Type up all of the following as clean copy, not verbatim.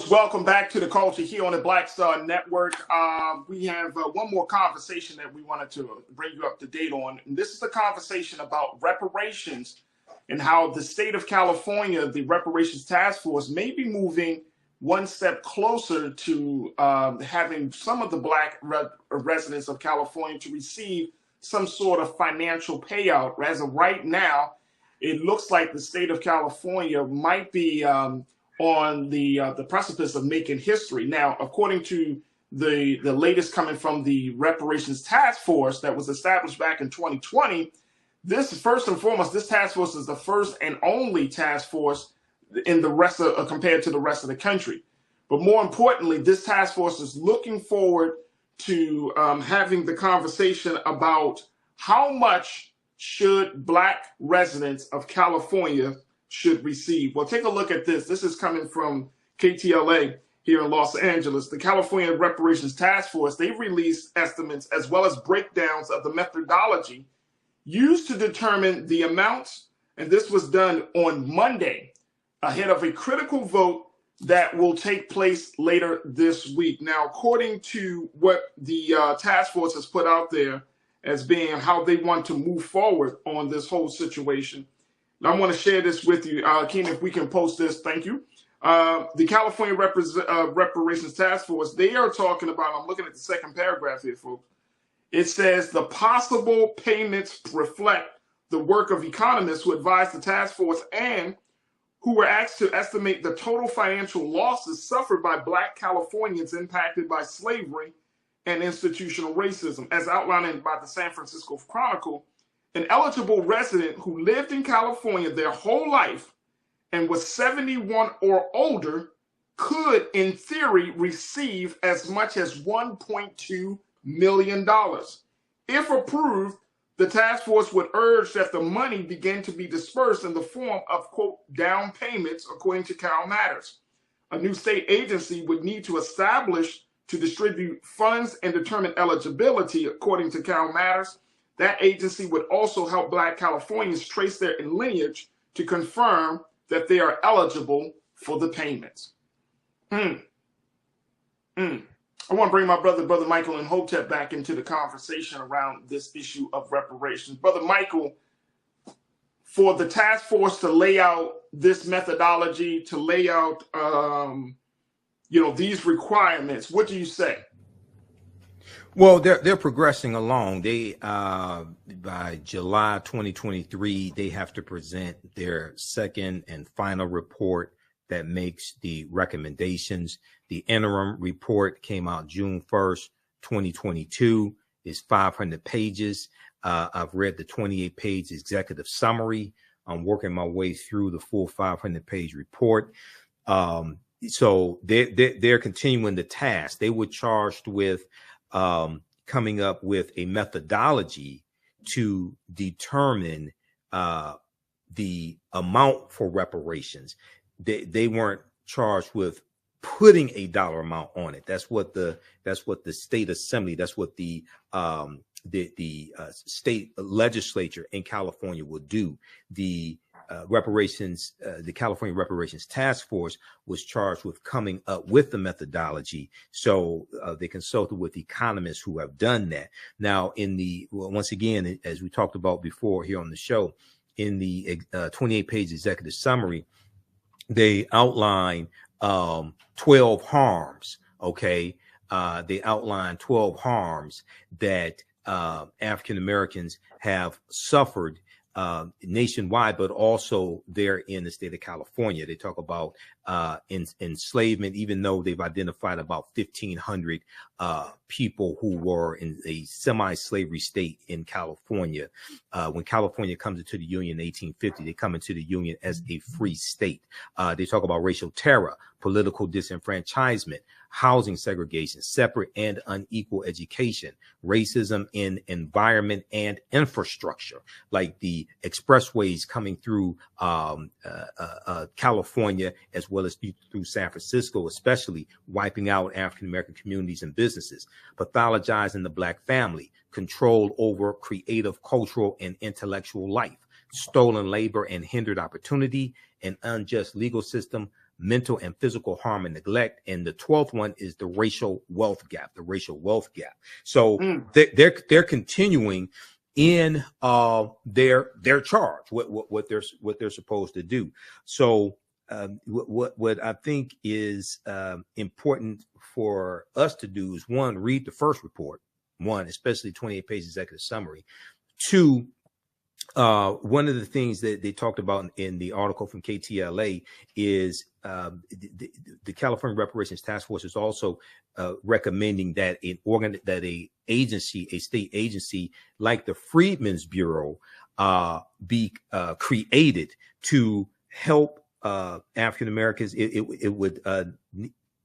Welcome back to the culture here on the Black Star Network. We have one more conversation that we wanted to bring you up to date on. And this is a conversation about reparations and how the state of California, the Reparations Task Force, may be moving one step closer to having some of the Black residents of California to receive some sort of financial payout. As of right now, it looks like the state of California might be on the precipice of making history. Now, according to the latest coming from the Reparations Task Force that was established back in 2020, this, first and foremost, this task force is the first and only task force in the rest of, compared to the rest of the country. But more importantly, this task force is looking forward to having the conversation about how much should Black residents of California should receive. Well, take a look at this. This is coming from KTLA here in Los Angeles. The California Reparations Task Force, they've released estimates as well as breakdowns of the methodology used to determine the amounts, and this was done on Monday ahead of a critical vote that will take place later this week. Now, according to what the task force has put out there as being how they want to move forward on this whole situation, I want to share this with you. Keen, if we can post this, thank you. The California Reparations Task Force, they are talking about, I'm looking at the second paragraph here, folks. It says the possible payments reflect the work of economists who advised the task force and who were asked to estimate the total financial losses suffered by Black Californians impacted by slavery and institutional racism. As outlined by the San Francisco Chronicle, an eligible resident who lived in California their whole life and was 71 or older could, in theory, receive as much as $1.2 million. If approved, the task force would urge that the money begin to be dispersed in the form of, quote, down payments, according to CalMatters. A new state agency would need to establish to distribute funds and determine eligibility, according to CalMatters. That agency would also help Black Californians trace their lineage to confirm that they are eligible for the payments. I want to bring my brother Michael Imhotep back into the conversation around this issue of reparations. Brother Michael, for the task force to lay out this methodology, to lay out, these requirements, what do you say? Well, they're progressing along. They by July 2023, they have to present their second and final report that makes the recommendations. The interim report came out June 1st, 2022. It's 500 pages. I've read the 28-page executive summary. I'm working my way through the full 500-page report. So they're continuing the task. They were charged with coming up with a methodology to determine the amount for reparations. They weren't charged with putting a dollar amount on it. That's what the state assembly, that's what the state legislature in California will do. The California Reparations Task Force was charged with coming up with the methodology. So they consulted with economists who have done that. Now, once again, as we talked about before here on the show, in the 28-page executive summary, they outline 12 harms. Okay, they outline 12 harms that African Americans have suffered nationwide, but also there in the state of California. They talk about enslavement, even though they've identified about 1,500 people who were in a semi-slavery state in California. When California comes into the Union in 1850, they come into the Union as a free state. They talk about racial terror, political disenfranchisement, housing segregation, separate and unequal education, racism in environment and infrastructure, like the expressways coming through California, as well as through San Francisco, especially wiping out African-American communities and businesses, pathologizing the Black family, control over creative, cultural, and intellectual life, stolen labor and hindered opportunity, an unjust legal system, mental and physical harm and neglect. And the 12th one is the racial wealth gap, So they're continuing in their charge, what they're supposed to do. So what I think is important for us to do is, one, read the first report, especially 28-page executive summary. Two, one of the things that they talked about in the article from KTLA is the California Reparations Task Force is also recommending that a state agency like the Freedmen's Bureau be created to help African Americans. It would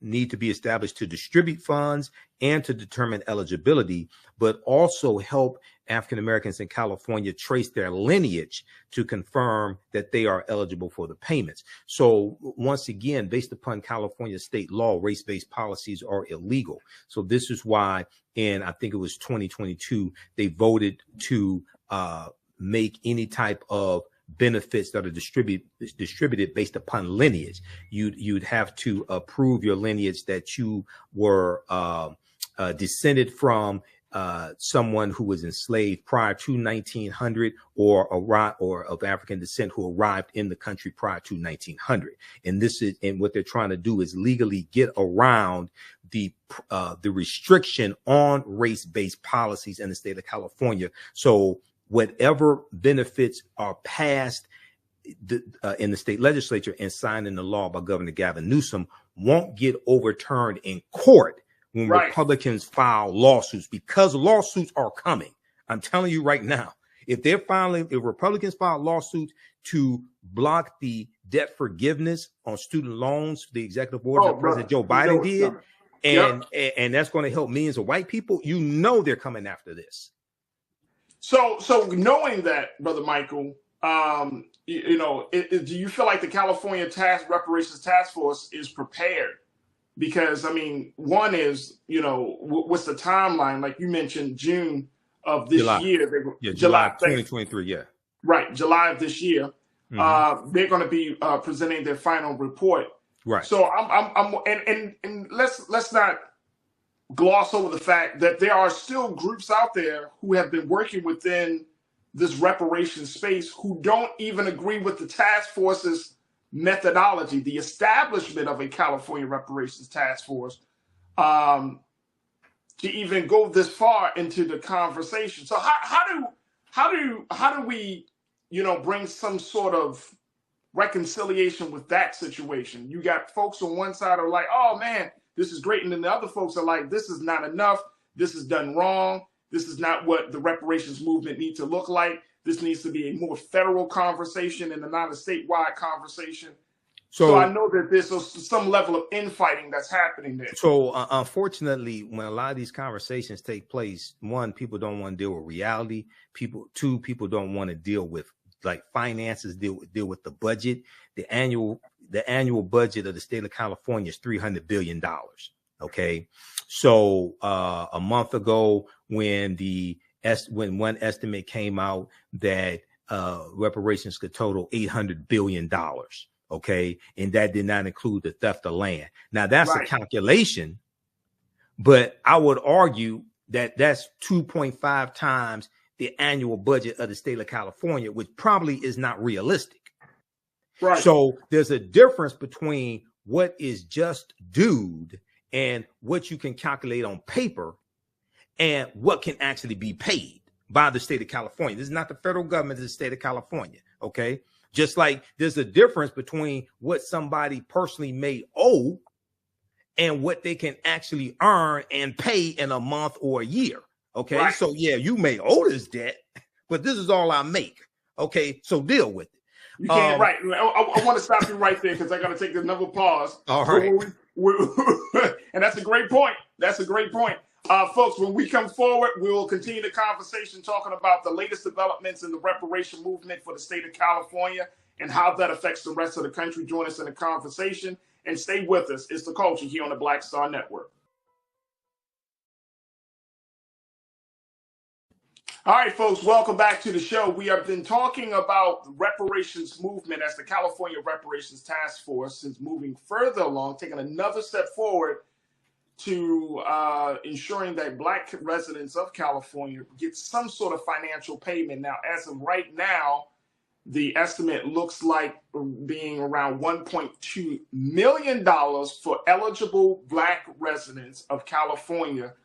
need to be established to distribute funds and to determine eligibility, but also help African Americans in California trace their lineage to confirm that they are eligible for the payments. So once again, based upon California state law, race-based policies are illegal. So this is why, in I think it was 2022, they voted to make any type of benefits that are distributed based upon lineage. You'd have to prove your lineage that you were descended from someone who was enslaved prior to 1900 or of African descent who arrived in the country prior to 1900. And what they're trying to do is legally get around the restriction on race-based policies in the state of California. So whatever benefits are passed in the state legislature and signed into law by Governor Gavin Newsom won't get overturned in court when Republicans file lawsuits, because lawsuits are coming. I'm telling you right now, if Republicans file lawsuits to block the debt forgiveness on student loans, the executive order that President Joe Biden did, and that's going to help millions of white people, they're coming after this. So knowing that, Brother Michael, do you feel like the California Reparations Task Force is prepared? Because, I mean, one is, what's the timeline? Like you mentioned, June of this year. July 2023, yeah. Right, July of this year. Mm-hmm. They're going to be presenting their final report. Right. So and let's not gloss over the fact that there are still groups out there who have been working within this reparations space who don't even agree with the task force's methodology, the establishment of a California Reparations Task Force, to even go this far into the conversation. So how do we, bring some sort of reconciliation with that situation? You got folks on one side are like, oh man, this is great. And then the other folks are like, this is not enough. This is done wrong. This is not what the reparations movement needs to look like. This needs to be a more federal conversation and not a statewide conversation. So I know that there's some level of infighting that's happening there. So unfortunately, when a lot of these conversations take place, one, people don't want to deal with reality. Two, people don't want to deal with finances, deal with the budget. The annual budget of the state of California is $300 billion. Okay. So a month ago, when one estimate came out that reparations could total $800 billion. Okay. And that did not include the theft of land. Now that's a calculation, but I would argue that that's 2.5 times the annual budget of the state of California, which probably is not realistic. Right. So there's a difference between what is just due and what you can calculate on paper and what can actually be paid by the state of California. This is not the federal government, this is the state of California. Okay. Just like there's a difference between what somebody personally may owe and what they can actually earn and pay in a month or a year. Okay. Right. So yeah, you may owe this debt, but this is all I make. Okay. So deal with it. You can't, right. I want to stop you right there because I got to take another pause. All right. And that's a great point. That's a great point. Folks, when we come forward, we will continue the conversation talking about the latest developments in the reparation movement for the state of California and how that affects the rest of the country. Join us in the conversation and stay with us. It's The Culture here on the Black Star Network. All right, folks, welcome back to the show. We have been talking about the reparations movement as the California Reparations Task Force is moving further along, taking another step forward to ensuring that Black residents of California get some sort of financial payment. Now, as of right now, the estimate looks like being around $1.2 million for eligible Black residents of California.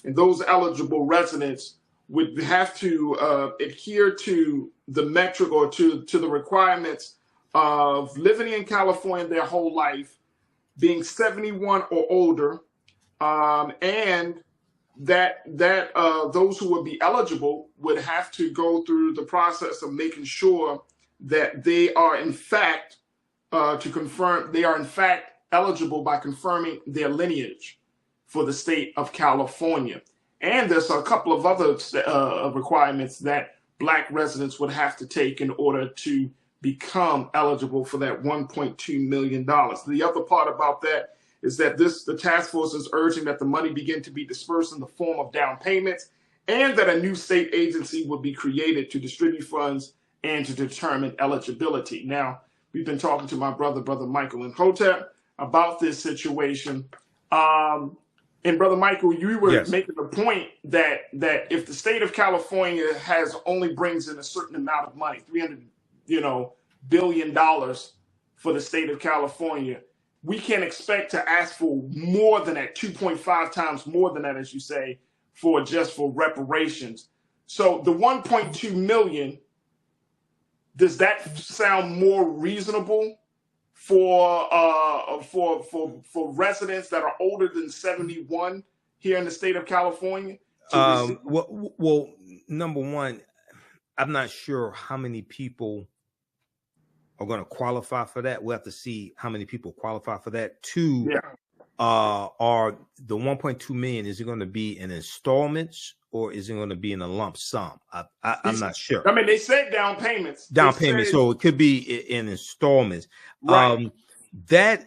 And those eligible residents would have to adhere to the metric or to the requirements of living in California their whole life, being 71 or older, and that those who would be eligible would have to go through the process of making sure that they are in fact eligible by confirming their lineage for the state of California. And there's a couple of other requirements that Black residents would have to take in order to become eligible for that $1.2 million. The other part about that is that the task force is urging that the money begin to be dispersed in the form of down payments, and that a new state agency would be created to distribute funds and to determine eligibility. Now, we've been talking to my brother Michael Imhotep, about this situation. And Brother Michael, you were making the point that if the state of California brings in a certain amount of money, $300 billion for the state of California, we can expect to ask for more than that, 2.5 times more than that, as you say, for reparations. So the 1.2 million, does that sound more reasonable for residents that are older than 71 here in the state of California? Well, number one, I'm not sure how many people are going to qualify for that. We'll have to see how many people qualify for that. Two, are the 1.2 million, is it going to be in installments or is it going to be in a lump sum? I'm not sure. I mean, they said down payments. So it could be in installments. Right. That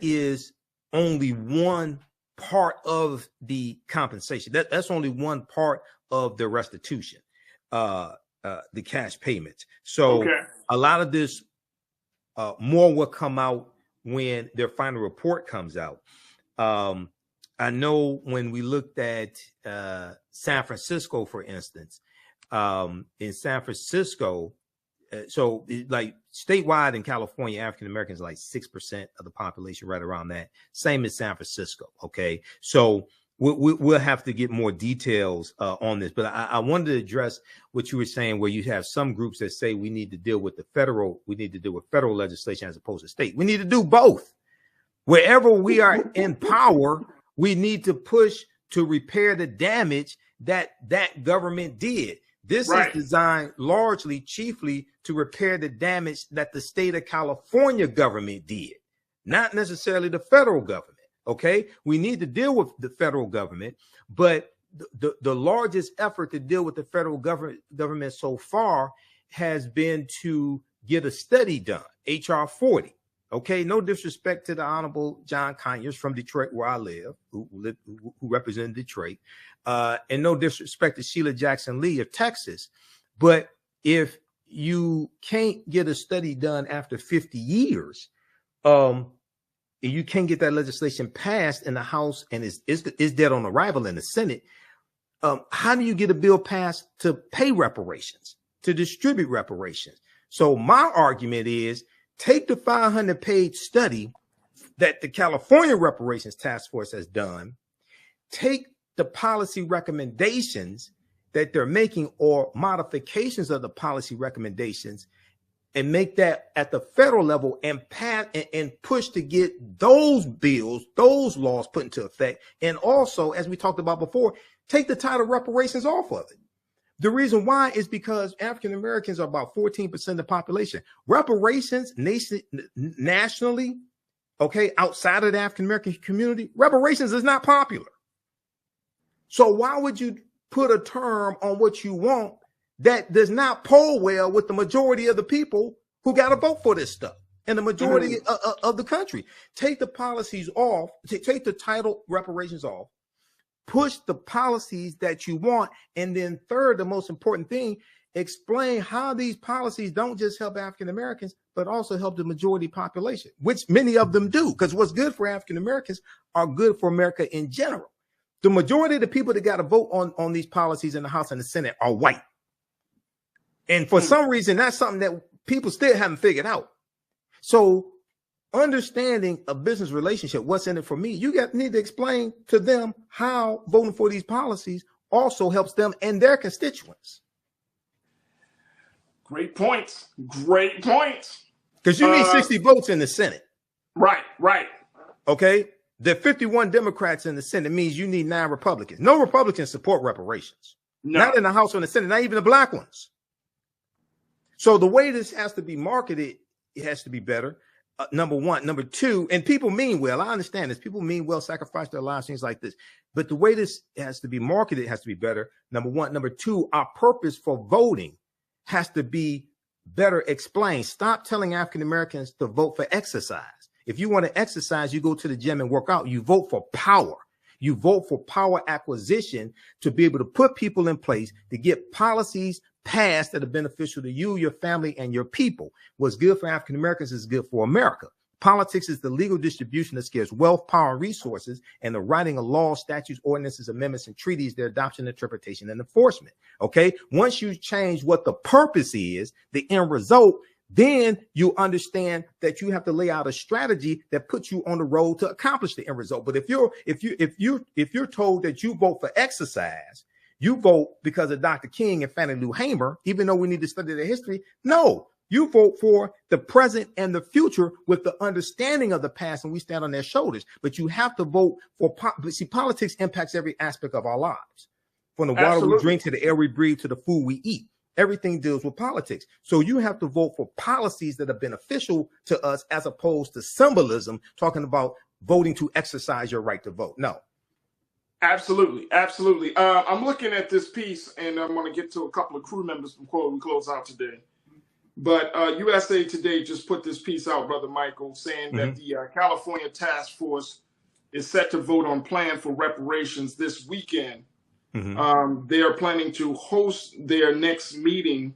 is only one part of the compensation. That's only one part of the restitution, the cash payments. So a lot of this more will come out when their final report comes out. I know when we looked at San Francisco, for instance, in San Francisco, so like statewide in California, African Americans are like 6% of the population, right around that. Same as San Francisco. Okay, so we'll have to get more details on this. But I wanted to address what you were saying, where you have some groups that say we need to deal with federal legislation as opposed to state. We need to do both. Wherever we are in power, we need to push to repair the damage that government did. This is designed chiefly to repair the damage that the state of California government did, not necessarily the federal government. Okay, we need to deal with the federal government, but the largest effort to deal with the federal government so far has been to get a study done, HR 40. Okay, no disrespect to the Honorable John Conyers from Detroit, where I live, who represented Detroit, and no disrespect to Sheila Jackson Lee of Texas. But if you can't get a study done after 50 years, you can't get that legislation passed in the House and is dead on arrival in the Senate, how do you get a bill passed to pay reparations, to distribute reparations? So my argument is, take the 500-page study that the California Reparations Task Force has done, take the policy recommendations that they're making or modifications of the policy recommendations, and make that at the federal level and pass and push to get those bills, those laws put into effect. And also, as we talked about before, take the title reparations off of it. The reason why is because African Americans are about 14% of the population. Reparations nationally, okay, outside of the African American community, reparations is not popular. So why would you put a term on what you want that does not poll well with the majority of the people who got to vote for this stuff and the majority of the country? Take the policies off, take the title reparations off, push the policies that you want. And then third, the most important thing, explain how these policies don't just help African Americans, but also help the majority population, which many of them do. Because what's good for African Americans are good for America in general. The majority of the people that got to vote on these policies in the House and the Senate are white. And for some reason, that's something that people still haven't figured out. So understanding a business relationship, what's in it for me, you need to explain to them how voting for these policies also helps them and their constituents. Great points. Great points. Because you need 60 votes in the Senate. Right, right. Okay. There are 51 Democrats in the Senate. Means you need 9 Republicans. No Republicans support reparations. No. Not in the House or in the Senate, not even the black ones. So the way this has to be marketed, it has to be better. Number one. Number two, and people mean well. I understand this. People mean well, sacrifice their lives, things like this. But the way this has to be marketed has to be better. Number one. Number two, our purpose for voting has to be better explained. Stop telling African Americans to vote for exercise. If you want to exercise, you go to the gym and work out. You vote for power. You vote for power acquisition to be able to put people in place to get policies passed that are beneficial to you, your family, and your people. What's good for African Americans is good for America. Politics is the legal distribution that scares wealth, power, and resources, and the writing of laws, statutes, ordinances, amendments, and treaties, their adoption, interpretation, and enforcement. Okay. Once you change what the purpose is, the end result, then you understand that you have to lay out a strategy that puts you on the road to accomplish the end result. But if you're told that you vote for exercise, you vote because of Dr. King and Fannie Lou Hamer, even though we need to study their history. No, you vote for the present and the future with the understanding of the past, and we stand on their shoulders. But you have to vote for, see, politics impacts every aspect of our lives, from the water we drink to the air we breathe to the food we eat. Everything deals with politics. So you have to vote for policies that are beneficial to us, as opposed to symbolism, talking about voting to exercise your right to vote. No. Absolutely. Absolutely. I'm looking at this piece, and I'm going to get to a couple of crew members before we close out today. But USA Today just put this piece out, Brother Michael, saying that the California Task Force is set to vote on plan for reparations this weekend. They are planning to host their next meeting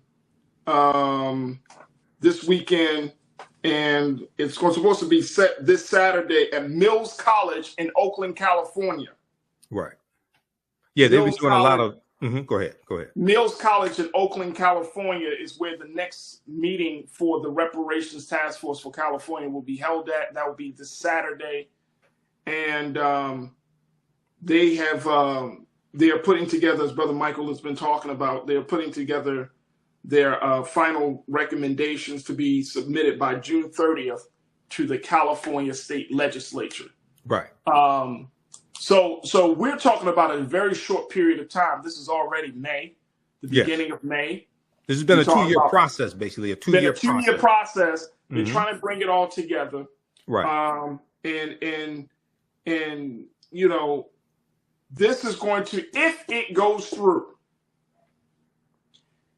this weekend, and it's supposed to be set this Saturday at Mills College in Oakland, California. Right. Yeah, they've been doing a lot of. Go ahead. Mills College in Oakland, California is where the next meeting for the Reparations Task Force for California will be held at. That will be this Saturday, and they have. They are putting together, as Brother Michael has been talking about, they're putting together their final recommendations to be submitted by June 30th to the California State Legislature. Right. So we're talking about a very short period of time. This is already May, the beginning of May. This has been a 2-year process, basically, a two-year process. They're trying to bring it all together. Right. And you know, this is going to, if it goes through,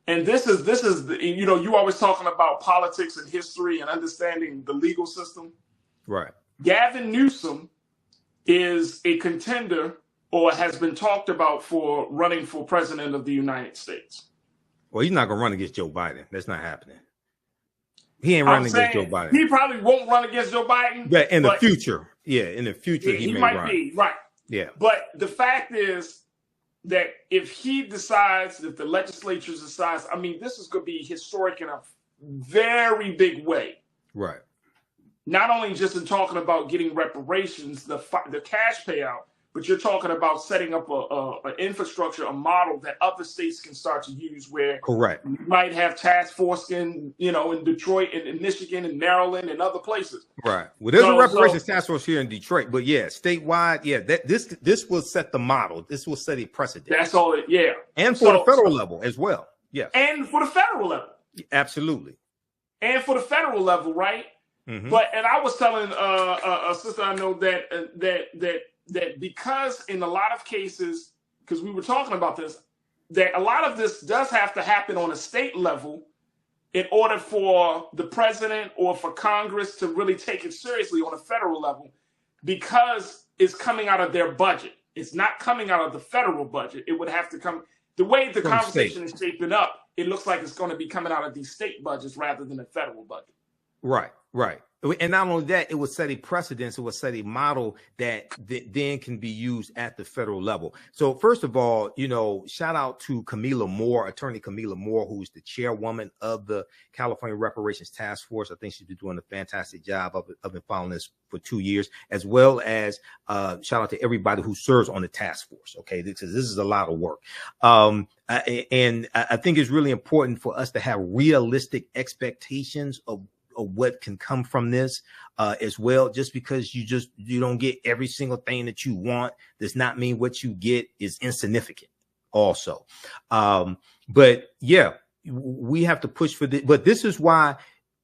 and this is the, you know, you always talking about politics and history and understanding the legal system. Right. Gavin Newsom is a contender, or has been talked about, for running for president of the United States. Well, he's not going to run against Joe Biden. That's not happening. He ain't running against Joe Biden. He probably won't run against Joe Biden. Yeah, in the future. Yeah, in the future, he may might run. be, right. Yeah. But the fact is that if he decides, if the legislature decides, I mean, this is going to be historic in a very big way. Right. Not only just in talking about getting reparations, the cash payout, but you're talking about setting up an infrastructure, a model that other states can start to use, where correct, you might have task force in Detroit and in Michigan and Maryland and other places. Right. Well, there's a reparations task force here in Detroit, but yeah, statewide, yeah, this will set the model. This will set a precedent. That's all it, yeah. And for the federal level as well. Yeah. And for the federal level. Absolutely. And for the federal level, right? But, and I was telling a sister I know that because in a lot of cases, because we were talking about this, that a lot of this does have to happen on a state level in order for the president or for Congress to really take it seriously on a federal level, because it's coming out of their budget. It's not coming out of the federal budget. It would have to come, the way the From the conversation state. is shaping up, it looks like it's going to be coming out of these state budgets rather than the federal budget. Right, right. And not only that, it would set a precedence, it would set a model that then can be used at the federal level. So first of all, you know, shout out to Camila Moore, attorney Camila Moore, who's the chairwoman of the California Reparations Task Force. I think she's been doing a fantastic job. I've been following this for 2 years, as well as shout out to everybody who serves on the task force. Okay, this is a lot of work. And I think it's really important for us to have realistic expectations of what can come from this as well. Just because you don't get every single thing that you want does not mean what you get is insignificant also. But yeah, we have to push for this. But this is why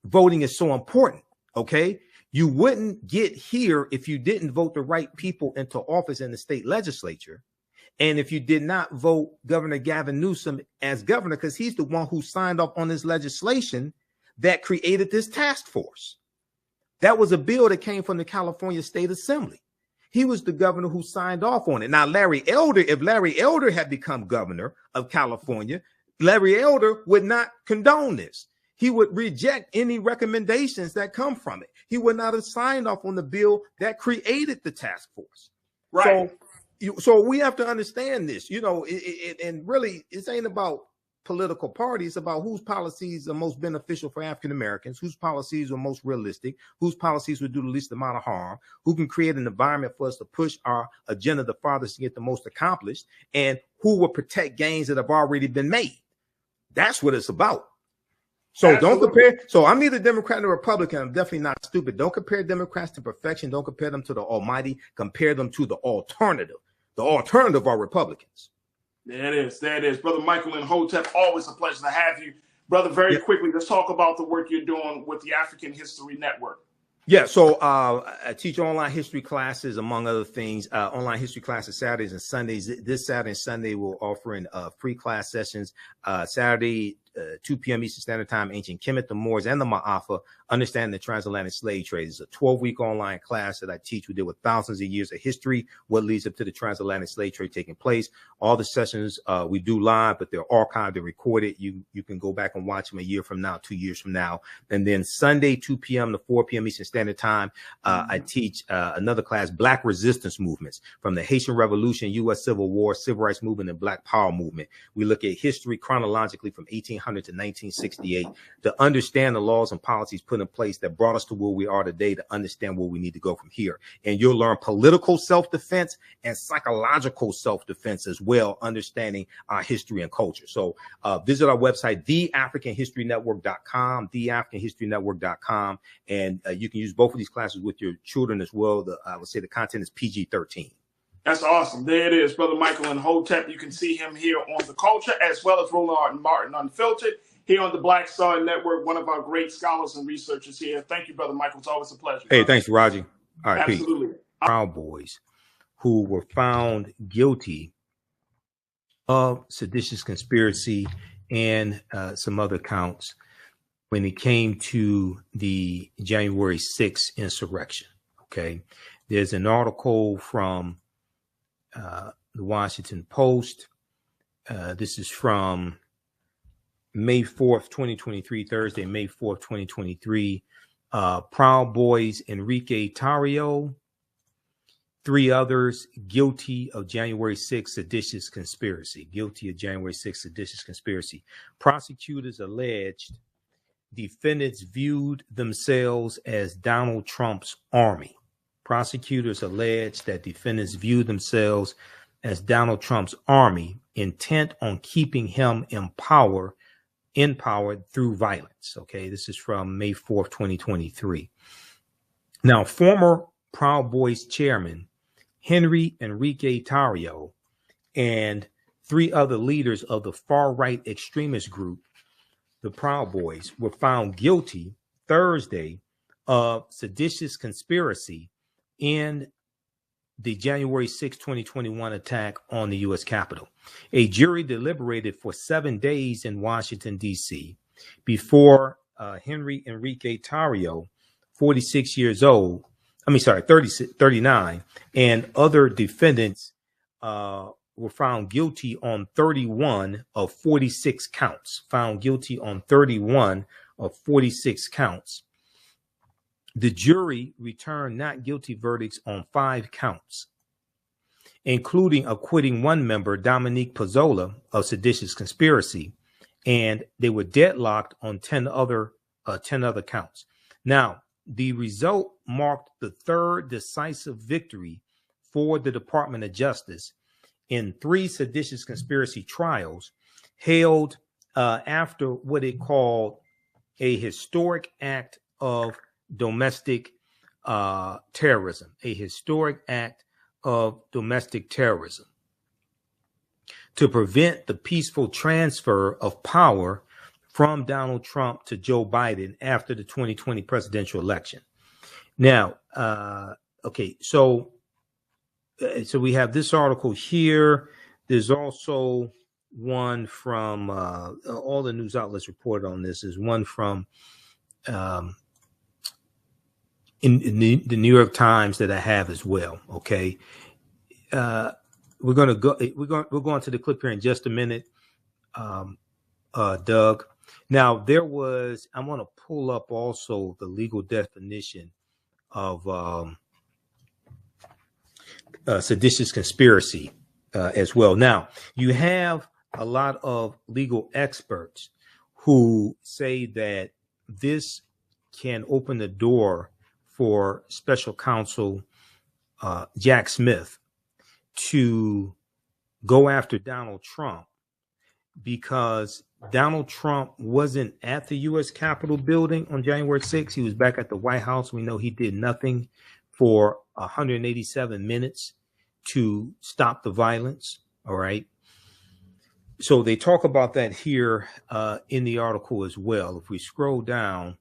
voting is so important. Okay, you wouldn't get here if you didn't vote the right people into office in the state legislature. And if you did not vote Governor Gavin Newsom as governor, because he's the one who signed off on this legislation that created this task force. That was a bill that came from the California State Assembly. He was the governor who signed off on it. Now, Larry Elder, if Larry Elder had become governor of California, Larry Elder would not condone this. He would reject any recommendations that come from it. He would not have signed off on the bill that created the task force. Right. So we have to understand this, you know, and really it ain't about political parties, about whose policies are most beneficial for African Americans, whose policies are most realistic, whose policies would do the least amount of harm, who can create an environment for us to push our agenda the farthest to get the most accomplished, and who will protect gains that have already been made. That's what it's about. So Absolutely. Don't compare. So I'm neither Democrat nor Republican. I'm definitely not stupid. Don't compare Democrats to perfection. Don't compare them to the almighty. Compare them to the alternative. The alternative are Republicans. There it is. There it is. Brother Michael Imhotep, always a pleasure to have you. Brother, very quickly, let's talk about the work you're doing with the African History Network. Yeah, so I teach online history classes, among other things, online history classes Saturdays and Sundays. This Saturday and Sunday, we're offering free class sessions. Saturday, 2 p.m. Eastern Standard Time, Ancient Kemet, the Moors, and the Ma'afa, Understanding the Transatlantic Slave Trade. It's a 12-week online class that I teach. We deal with thousands of years of history, what leads up to the transatlantic slave trade taking place. All the sessions we do live, but they're archived and recorded. You can go back and watch them a year from now, 2 years from now. And then Sunday, 2 p.m. to 4 p.m. Eastern Standard Time, I teach another class, Black Resistance Movements, from the Haitian Revolution, U.S. Civil War, Civil Rights Movement, and Black Power Movement. We look at history chronologically from 1800 to 1968 to understand the laws and policies put in place that brought us to where we are today, to understand where we need to go from here. And you'll learn political self-defense and psychological self-defense as well, understanding our history and culture. So visit our website, theafricanhistorynetwork.com, theafricanhistorynetwork.com, and you can use both of these classes with your children as well. I would say the content is PG-13. That's awesome. There it is, Brother Michael Imhotep. You can see him here on The Culture, as well as Roland Martin Unfiltered, here on the Black Star Network, one of our great scholars and researchers here. Thank you, Brother Michael. It's always a pleasure. Hey, thanks, Farajii. All right, absolutely. Peace. Proud Boys who were found guilty of seditious conspiracy and some other counts when it came to the January 6th insurrection. Okay, there's an article from the Washington Post. This is from May 4th, 2023, Thursday, May 4th, 2023. Proud Boys Enrique Tarrio, 3 others guilty of January 6th seditious conspiracy. Guilty of January 6th seditious conspiracy. Prosecutors alleged defendants viewed themselves as Donald Trump's army. Prosecutors allege that defendants view themselves as Donald Trump's army, intent on keeping him in power through violence. Okay, this is from May 4th, 2023. Now, former Proud Boys chairman Henry Enrique Tarrio and 3 other leaders of the far-right extremist group, the Proud Boys, were found guilty Thursday of seditious conspiracy in the January 6, 2021 attack on the U.S. Capitol. A jury deliberated for 7 days in Washington, D.C. before Henry Enrique Tarrio, 39, and other defendants were found guilty on 31 of 46 counts. Found guilty on 31 of 46 counts. The jury returned not guilty verdicts on 5 counts, including acquitting one member, Dominique Pizzola, of seditious conspiracy, and they were deadlocked on 10 other counts. Now, the result marked the third decisive victory for the Department of Justice in 3 seditious conspiracy trials held after what it called a historic act of domestic terrorism, a historic act of domestic terrorism to prevent the peaceful transfer of power from Donald Trump to Joe Biden after the 2020 presidential election. Now, okay, so we have this article here. There's also one from all the news outlets reported on this. Is one from in the New York Times that I have as well. Okay, we're going to the clip here in just a minute, Doug. Now I want to pull up also the legal definition of seditious conspiracy as well. Now, you have a lot of legal experts who say that this can open the door for special counsel Jack Smith to go after Donald Trump, because Donald Trump wasn't at the U.S. Capitol building on January 6th. He was back at the White House. We know he did nothing for 187 minutes to stop the violence. All right. So they talk about that here in the article as well. If we scroll down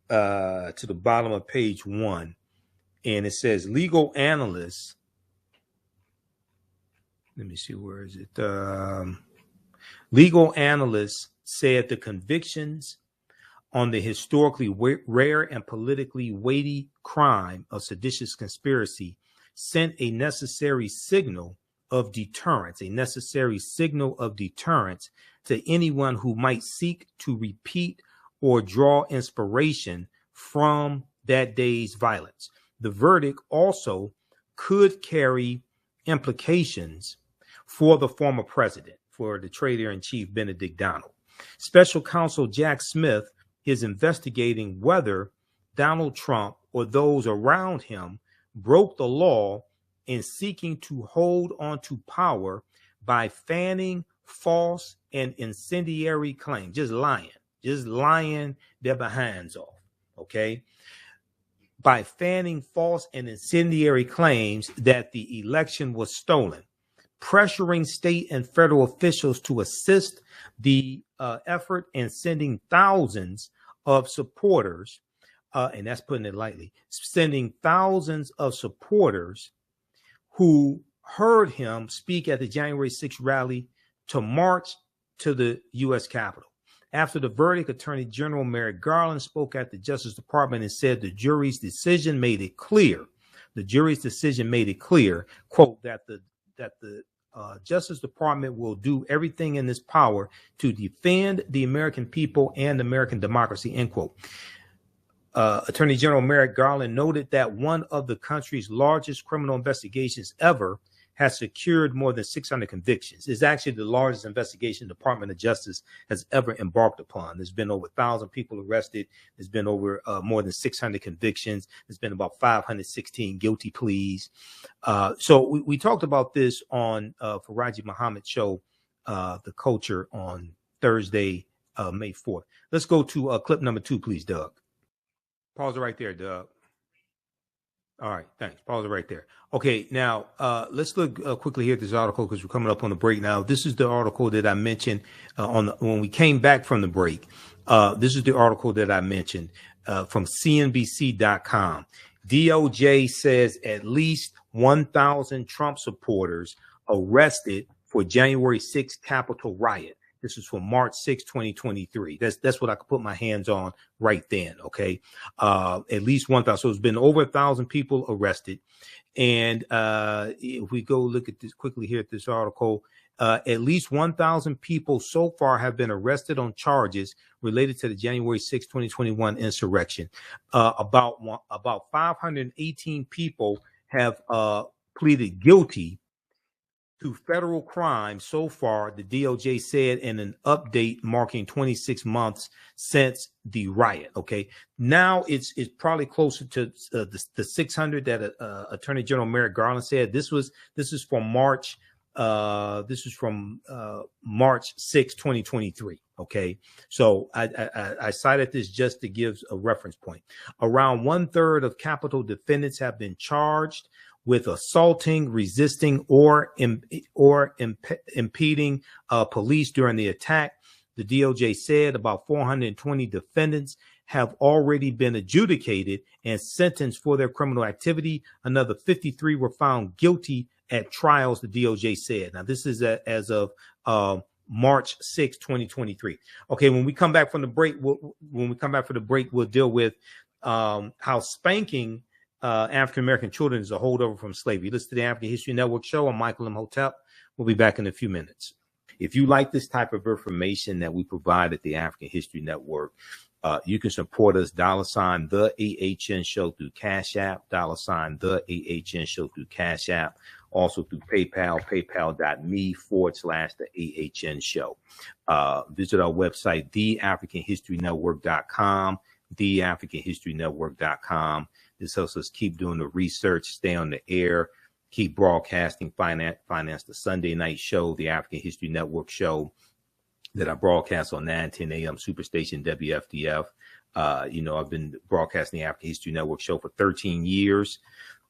to the bottom of page 1, and it says legal analysts. Let me see, where is it? Legal analysts said the convictions on the historically rare and politically weighty crime of seditious conspiracy sent a necessary signal of deterrence, to anyone who might seek to repeat or draw inspiration from that day's violence. The verdict also could carry implications for the former president, for the traitor-in-chief Benedict Donald. Special counsel Jack Smith is investigating whether Donald Trump or those around him broke the law in seeking to hold on to power by fanning false and incendiary claims, just lying their behinds off, okay? By fanning false and incendiary claims that the election was stolen, pressuring state and federal officials to assist the effort, and sending thousands of supporters, and that's putting it lightly, sending thousands of supporters who heard him speak at the January 6th rally to march to the U.S. Capitol. After the verdict, Attorney General Merrick Garland spoke at the Justice Department and said the jury's decision made it clear. Quote, that the Justice Department will do everything in its power to defend the American people and American democracy, end quote. Attorney General Merrick Garland noted that one of the country's largest criminal investigations ever has secured more than 600 convictions. It's actually the largest investigation the Department of Justice has ever embarked upon. There's been over 1,000 people arrested. There's been over more than 600 convictions. There's been about 516 guilty pleas. So we talked about this on Farajii Muhammad show, The Culture, on Thursday, May 4th. Let's go to clip number 2, please, Doug. Pause it right there, Doug. All right, thanks. Pause it right there. Okay, now let's look quickly here at this article, because we're coming up on the break now. This is the article that I mentioned when we came back from the break. This is the article that I mentioned from CNBC.com. DOJ says at least 1,000 Trump supporters arrested for January 6th Capitol riot. This is from March 6, 2023. That's what I could put my hands on right then. Okay. At least 1,000. So it's been over 1,000 people arrested. And if we go look at this quickly here at this article, at least 1,000 people so far have been arrested on charges related to the January 6, 2021 insurrection. About 518 people have pleaded guilty to federal crimes so far, the DOJ said in an update marking 26 months since the riot. Okay, now it's probably closer to the 600 that Attorney General Merrick Garland said. This is from March. This is from March 6, 2023. Okay, so I cited this just to give a reference point. Around 1/3 of capital defendants have been charged with assaulting, resisting, or impeding police during the attack. The DOJ said about 420 defendants have already been adjudicated and sentenced for their criminal activity. Another 53 were found guilty at trials, the DOJ said. Now, this is as of March 6, 2023. Okay, when we come back from the break, we'll deal with how spanking African-American children is a holdover from slavery. Listen to the African History Network show. I'm Michael Imhotep. We'll be back in a few minutes. If you like this type of information that we provide at the African History Network, you can support us, $, the AHN show through Cash App, $, the AHN show through Cash App, also through PayPal, paypal.me/the AHN show. Visit our website, theafricanhistorynetwork.com, theafricanhistorynetwork.com. This helps us keep doing the research, stay on the air, keep broadcasting, finance the Sunday night show, the African History Network show that I broadcast on 9:10 a.m. Superstation WFDF. I've been broadcasting the African History Network show for 13 years,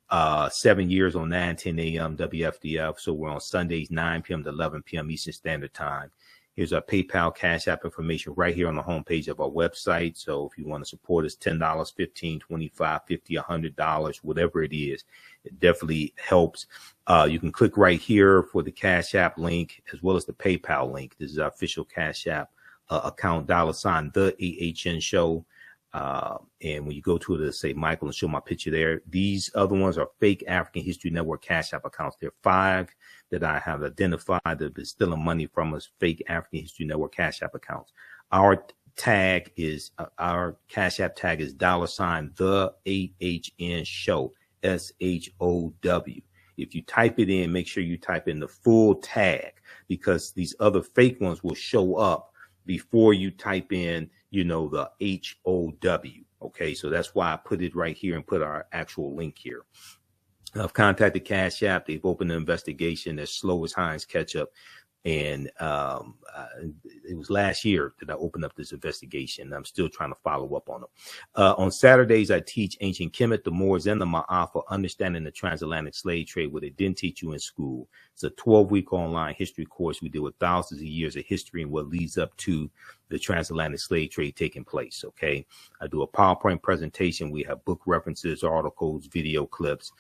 7 years on 9:10 a.m. WFDF. So we're on Sundays, 9 p.m. to 11 p.m. Eastern Standard Time. Here's our PayPal, Cash App information right here on the homepage of our website. So if you want to support us, $10, $15, $25, $50, $100, whatever it is, it definitely helps. You can click right here for the Cash App link as well as the PayPal link. This is our official Cash App account, $, the AHN show. And when you go to it, it'll say Michael and show my picture there. These other ones are fake African History Network Cash App accounts. There are 5 that I have identified that have been stealing money from us, fake African History Network Cash App accounts. Our Cash App tag is $, the AHN show, SHOW. If you type it in, make sure you type in the full tag, because these other fake ones will show up before you type in, the HOW. Okay, so that's why I put it right here and put our actual link here. I've contacted Cash App. They've opened an investigation. They're slow as Heinz ketchup. And it was last year that I opened up this investigation. I'm still trying to follow up on them. On Saturdays, I teach ancient Kemet, the Moors, and the Ma'afa, understanding the transatlantic slave trade, what they didn't teach you in school. It's a 12-week online history course. We deal with thousands of years of history and what leads up to the transatlantic slave trade taking place. Okay, I do a PowerPoint presentation. We have book references, articles, video clips.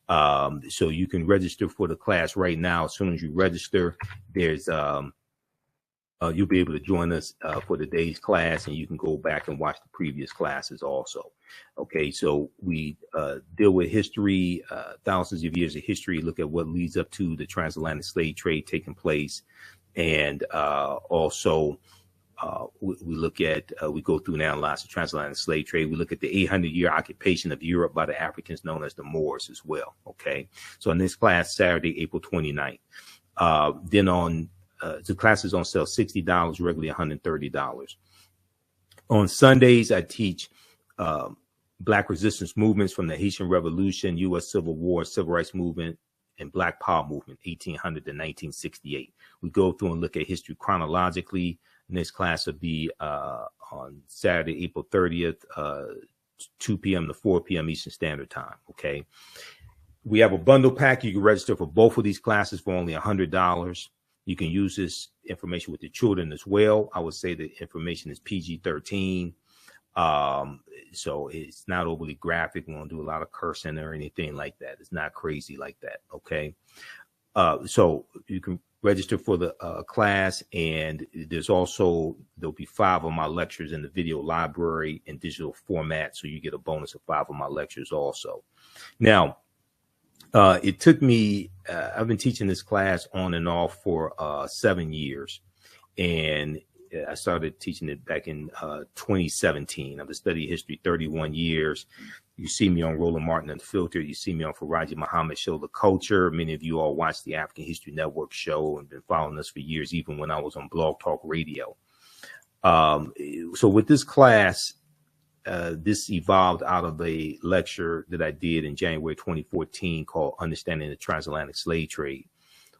So you can register for the class right now. As soon as you register, there's you'll be able to join us for the day's class, and you can go back and watch the previous classes also. Okay, so we deal with history, thousands of years of history, look at what leads up to the transatlantic slave trade taking place, and also we look at, we go through and analyze the transatlantic slave trade. We look at the 800-year occupation of Europe by the Africans known as the Moors as well. Okay. So in this class, Saturday, April 29th, then on, the class is on sale, $60, regularly $130. On Sundays, I teach, Black resistance movements from the Haitian Revolution, U.S. Civil War, Civil Rights Movement, and Black Power Movement, 1800 to 1968. We go through and look at history chronologically. Next class will be on Saturday, April 30th, 2 p.m. to 4 p.m. Eastern Standard Time. Okay. We have a bundle pack. You can register for both of these classes for only $100. You can use this information with the children as well. I would say the information is PG-13. So it's not overly graphic. We won't do a lot of cursing or anything like that. It's not crazy like that. Okay. So you can register for the class, and there'll be 5 of my lectures in the video library in digital format, so you get a bonus of 5 of my lectures also. Now, it took me, I've been teaching this class on and off for 7 years, and I started teaching it back in 2017. I've been studying history 31 years. You see me on Roland Martin Unfiltered. You see me on Farajii Muhammad Show The Culture. Many of you all watch the African History Network show and been following us for years, even when I was on Blog Talk Radio. So with this class, this evolved out of a lecture that I did in January 2014 called Understanding the Transatlantic Slave Trade,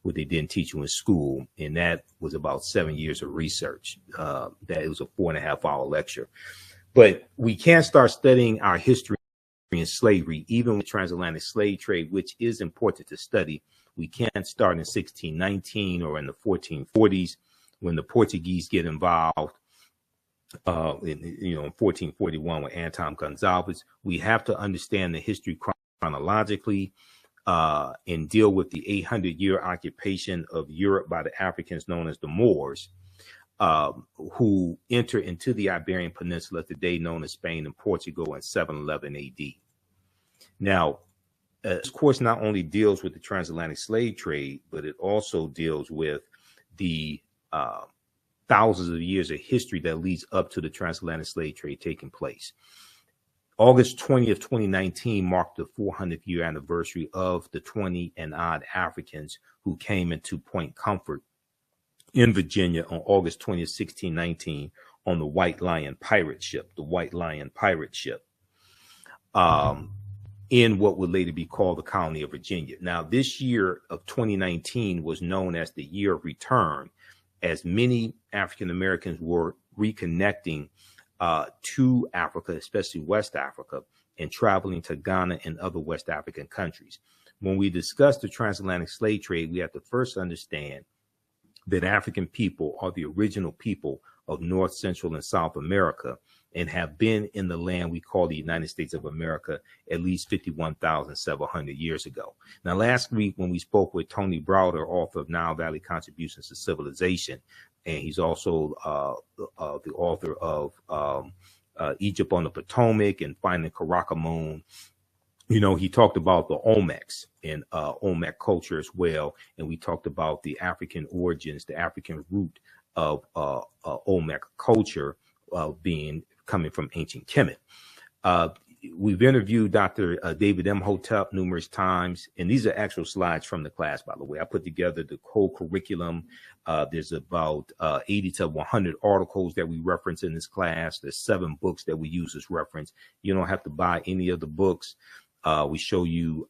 what they didn't teach you in school. And that was about 7 years of research. That it was a 4.5-hour lecture. But we can't start studying our history in slavery, even with transatlantic slave trade, which is important to study. We can't start in 1619 or in the 1440s when the Portuguese get involved. In 1441 with Anton Gonzalez. We have to understand the history chronologically and deal with the 800-year occupation of Europe by the Africans known as the Moors, who enter into the Iberian Peninsula today known as Spain and Portugal in 711 AD. Now, this course not only deals with the transatlantic slave trade, but it also deals with the thousands of years of history that leads up to the transatlantic slave trade taking place. August 20th, 2019 marked the 400th year anniversary of the 20 and odd Africans who came into Point Comfort in Virginia on August 20th, 1619 on the White Lion pirate ship, in what would later be called the colony of Virginia. Now, this year of 2019 was known as the year of return, as many African Americans were reconnecting to Africa, especially West Africa, and traveling to Ghana and other West African countries. When we discuss the transatlantic slave trade, we have to first understand that African people are the original people of North, Central, and South America and have been in the land we call the United States of America at least 51,700 years ago. Now, last week when we spoke with Tony Browder, author of Nile Valley Contributions to Civilization, and he's also the author of Egypt on the Potomac and Finding Karakamoon, he talked about the Olmecs and Olmec culture as well. And we talked about the African origins, the African root of Olmec culture coming from ancient Kemet. We've interviewed Dr. David Imhotep numerous times, and these are actual slides from the class, by the way. I put together the whole curriculum. There's about 80 to 100 articles that we reference in this class. There's 7 books that we use as reference. You don't have to buy any of the books. We show you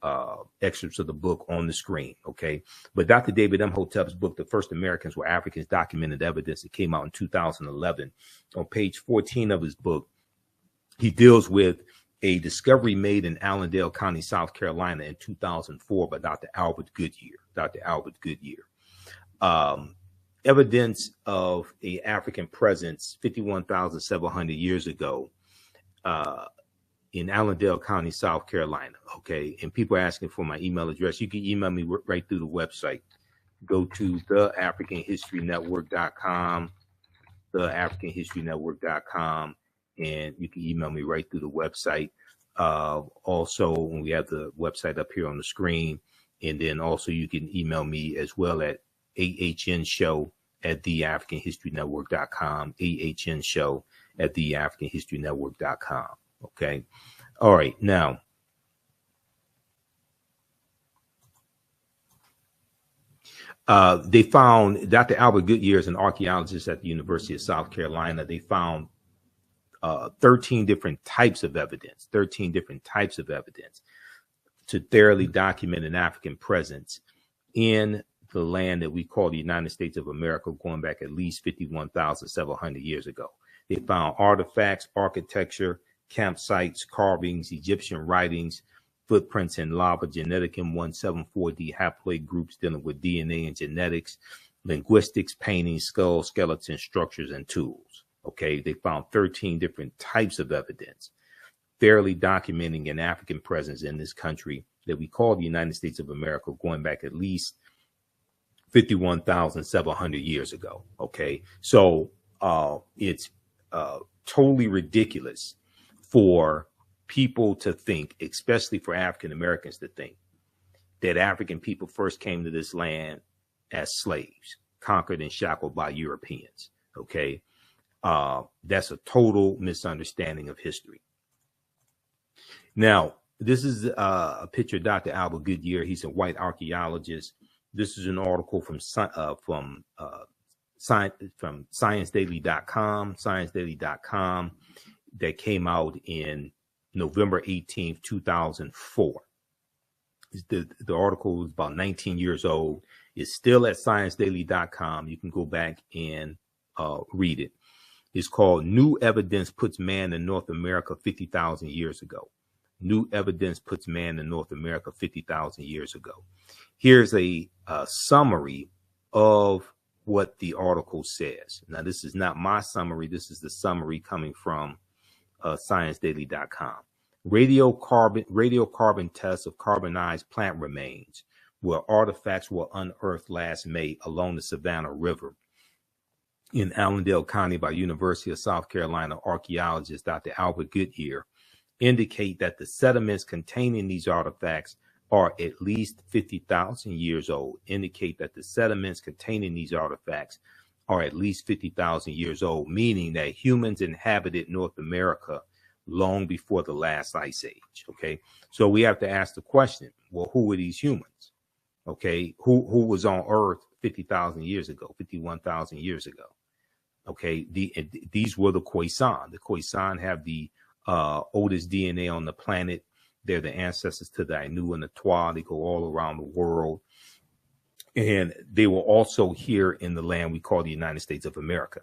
excerpts of the book on the screen, okay? But Dr. David Imhotep's book, The First Americans Were Africans, Documented Evidence, it came out in 2011. On page 14 of his book, he deals with a discovery made in Allendale County, South Carolina in 2004 by Dr. Albert Goodyear. Evidence of a African presence 51,700 years ago in Allendale County, South Carolina. Okay. And people are asking for my email address. You can email me right through the website. Go to theafricanhistorynetwork.com, and you can email me right through the website. Also, when we have the website up here on the screen, and then also you can email me as well at ahnshow@theafricanhistorynetwork.com, ahnshow@theafricanhistorynetwork.com. Okay. All right. Now, they found Dr. Albert Goodyear is an archaeologist at the University of South Carolina. They found 13 different types of evidence to thoroughly document an African presence in the land that we call the United States of America, going back at least 51,700 years ago. They found artifacts, architecture, campsites, carvings, Egyptian writings, footprints in lava, genetic M174D haploid groups dealing with DNA and genetics, linguistics, paintings, skulls, skeletons, structures, and tools. Okay, they found 13 different types of evidence fairly documenting an African presence in this country that we call the United States of America, going back at least 51,700 years ago. Okay. So it's totally ridiculous for people to think, especially for African Americans to think, that African people first came to this land as slaves, conquered and shackled by Europeans. Okay. That's a total misunderstanding of history. Now, this is a picture of Dr. Albert Goodyear. He's a white archaeologist. This is an article from ScienceDaily.com, that came out in November 18th, 2004. The article is about 19 years old. It's still at ScienceDaily.com. You can go back and read it. It's called New Evidence Puts Man in North America 50,000 Years Ago. New evidence puts man in North America 50,000 years ago. Here's a summary of what the article says. Now, this is not my summary. This is the summary coming from ScienceDaily.com. Radiocarbon tests of carbonized plant remains, where artifacts were unearthed last May along the Savannah River in Allendale County by University of South Carolina archaeologist Dr. Albert Goodyear, indicate that the sediments containing these artifacts are at least 50,000 years old. Indicate that the sediments containing these artifacts are at least 50,000 years old, meaning that humans inhabited North America long before the last ice age. Okay, so we have to ask the question: well, who were these humans? Okay, who was on Earth 50,000 years ago, 51,000 years ago? Okay, these were the Khoisan. The Khoisan have the oldest DNA on the planet. They're the ancestors to the Ainu and the Twa. They go all around the world. And they were also here in the land we call the United States of America.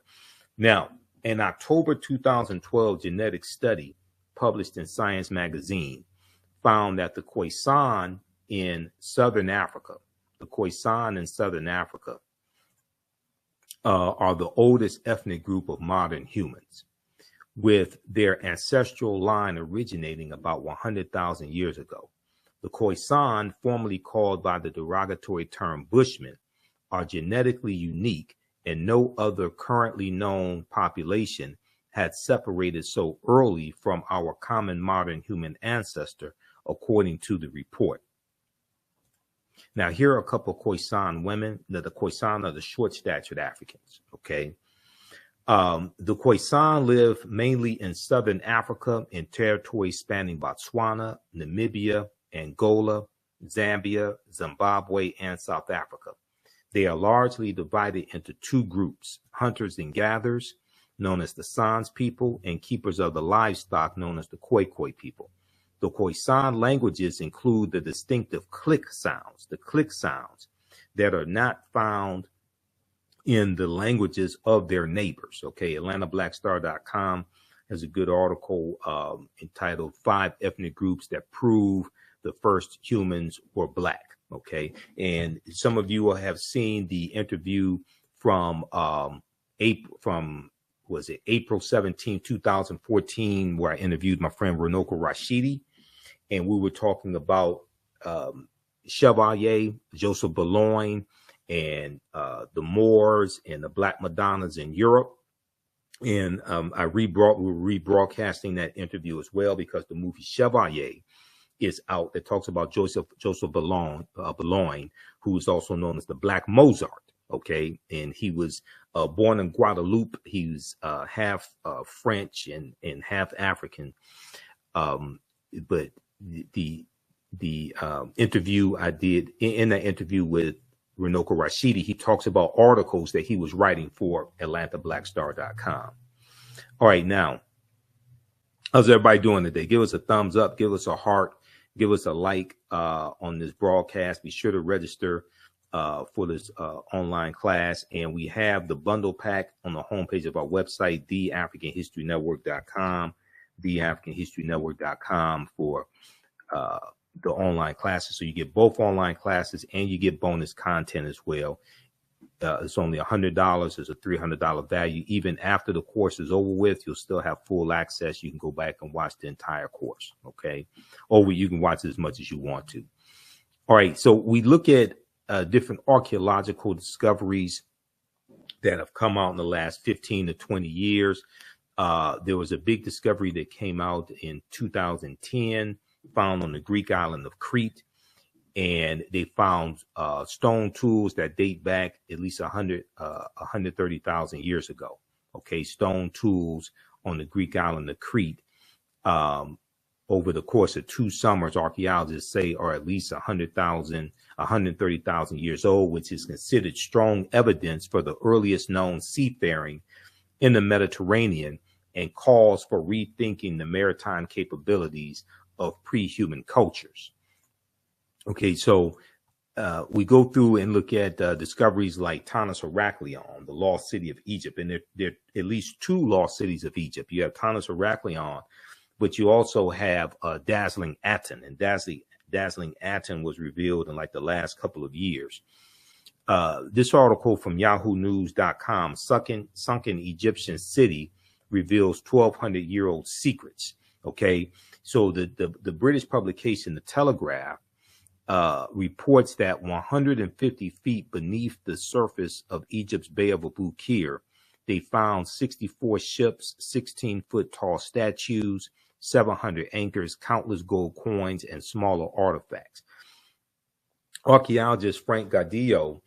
Now, in October 2012, genetic study published in Science magazine found that the Khoisan in Southern Africa, are the oldest ethnic group of modern humans, with their ancestral line originating about 100,000 years ago. The Khoisan, formerly called by the derogatory term Bushmen, are genetically unique, and no other currently known population had separated so early from our common modern human ancestor, according to the report. Now, here are a couple of Khoisan women. The Khoisan are the short-statured Africans, okay? The Khoisan live mainly in southern Africa in territories spanning Botswana, Namibia, Angola, Zambia, Zimbabwe, and South Africa. They are largely divided into two groups: hunters and gatherers, known as the Sans people, and keepers of the livestock, known as the Khoi Khoi people. The Khoisan languages include the distinctive click sounds, that are not found in the languages of their neighbors. Okay, AtlantaBlackStar.com has a good article entitled 5 Ethnic Groups That Prove the First Humans Were Black. Okay, and some of you will have seen the interview from April 17, 2014, where I interviewed my friend Runoko Rashidi, and we were talking about Chevalier, Joseph Boulogne, and the Moors and the Black Madonnas in Europe. And we're rebroadcasting that interview as well, because the movie Chevalier is out that talks about Joseph Boulogne, who is also known as the Black Mozart. Okay, and he was born in Guadeloupe. He was half French and half African. But the interview I did in that interview with Runoko Rashidi, he talks about articles that he was writing for AtlantaBlackStar.com. All right, now, how's everybody doing today? Give us a thumbs up, give us a heart, give us a like on this broadcast. Be sure to register for this online class. And we have the bundle pack on the homepage of our website, theafricanhistorynetwork.com, theafricanhistorynetwork.com, for the online classes. So you get both online classes and you get bonus content as well. It's only $100. It's a $300 value. Even after the course is over with, you'll still have full access. You can go back and watch the entire course. Okay. Or you can watch as much as you want to. All right. So we look at different archaeological discoveries that have come out in the last 15 to 20 years. There was a big discovery that came out in 2010, found on the Greek island of Crete, and they found stone tools that date back at least 130,000 years ago. Okay, stone tools on the Greek island of Crete. Over the course of 2 summers, archaeologists say are at least 130,000 years old, which is considered strong evidence for the earliest known seafaring in the Mediterranean and calls for rethinking the maritime capabilities of pre-human cultures. Okay, so we go through and look at discoveries like Tanis Heraklion, the lost city of Egypt, and there are at least 2 lost cities of Egypt. You have Tanis Heraklion, but you also have Dazzling Aten, and Dazzling Aten was revealed in like the last couple of years. This article from yahoonews.com, sunken Egyptian city reveals 1,200-year-old secrets. Okay, so the British publication, The Telegraph, reports that 150 feet beneath the surface of Egypt's Bay of Abu Qir, they found 64 ships, 16-foot tall statues, 700 anchors, countless gold coins, and smaller artifacts. Archaeologist Frank Gardillo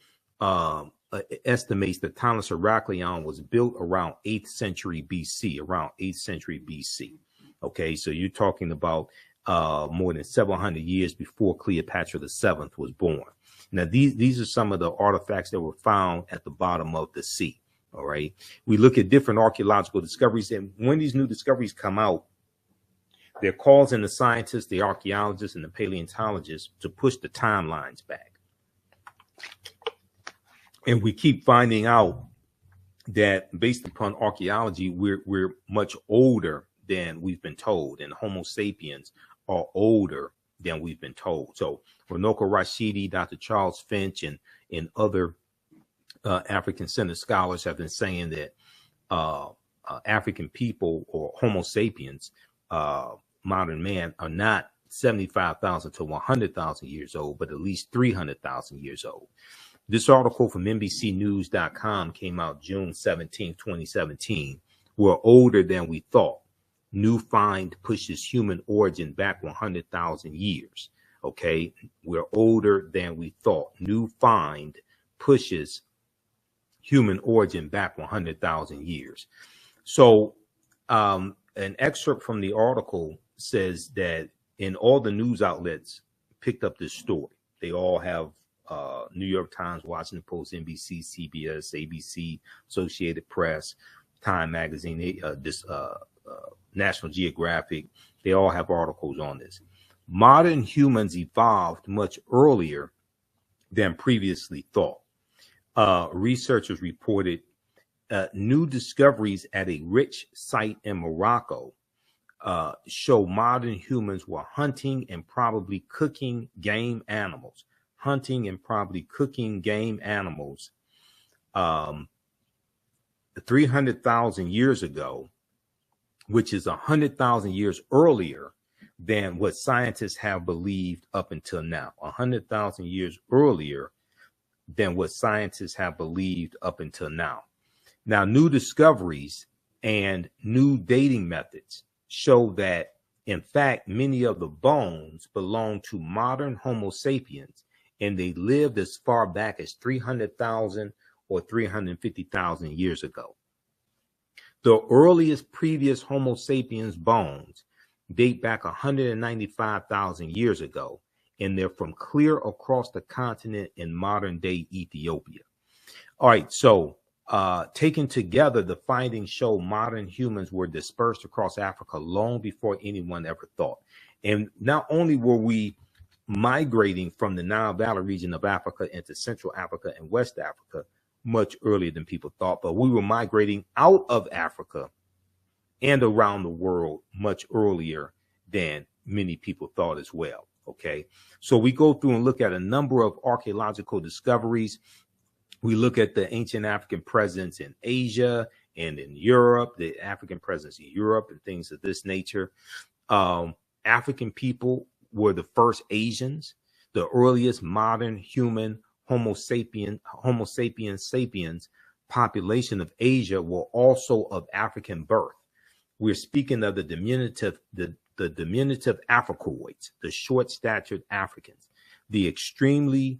estimates that Tanis Heraklion was built around 8th century BC, Okay, so you're talking about more than 700 years before Cleopatra VII was born. Now, these are some of the artifacts that were found at the bottom of the sea. All right. We look at different archaeological discoveries, and when these new discoveries come out, they're causing the scientists, the archaeologists, and the paleontologists to push the timelines back. And we keep finding out that based upon archaeology, we're much older than we've been told, and Homo sapiens are older than we've been told. So Runoko Rashidi, Dr. Charles Finch, and other African-centered scholars have been saying that African people, or Homo sapiens, modern man, are not 75,000 to 100,000 years old, but at least 300,000 years old. This article from NBCnews.com came out June 17, 2017. We're older than we thought. New find pushes human origin back 100,000 years. Okay, we're older than we thought. New find pushes human origin back 100,000 years. So an excerpt from the article says that in all the news outlets picked up this story. They all have New York Times, Washington Post, NBC, CBS, ABC, Associated Press, Time Magazine, National Geographic. They all have articles on this. Modern humans evolved much earlier than previously thought. Researchers reported new discoveries at a rich site in Morocco show modern humans were hunting and probably cooking game animals. 300,000 years ago, which is 100,000 years earlier than what scientists have believed up until now. 100,000 years earlier than what scientists have believed up until now. Now, new discoveries and new dating methods show that, in fact, many of the bones belong to modern Homo sapiens, and they lived as far back as 300,000 or 350,000 years ago. The earliest previous Homo sapiens bones date back 195,000 years ago, and they're from clear across the continent in modern-day Ethiopia. All right, so taken together, the findings show modern humans were dispersed across Africa long before anyone ever thought. And not only were we migrating from the Nile Valley region of Africa into Central Africa and West Africa much earlier than people thought, but we were migrating out of Africa and around the world much earlier than many people thought as well. Okay, so we go through and look at a number of archaeological discoveries. We look at the ancient African presence in Asia and in Europe, the African presence in Europe and things of this nature. African people were the first Asians. The earliest modern human Homo sapiens population of Asia were also of African birth. We're speaking of the diminutive Africoids, the short-statured Africans, the extremely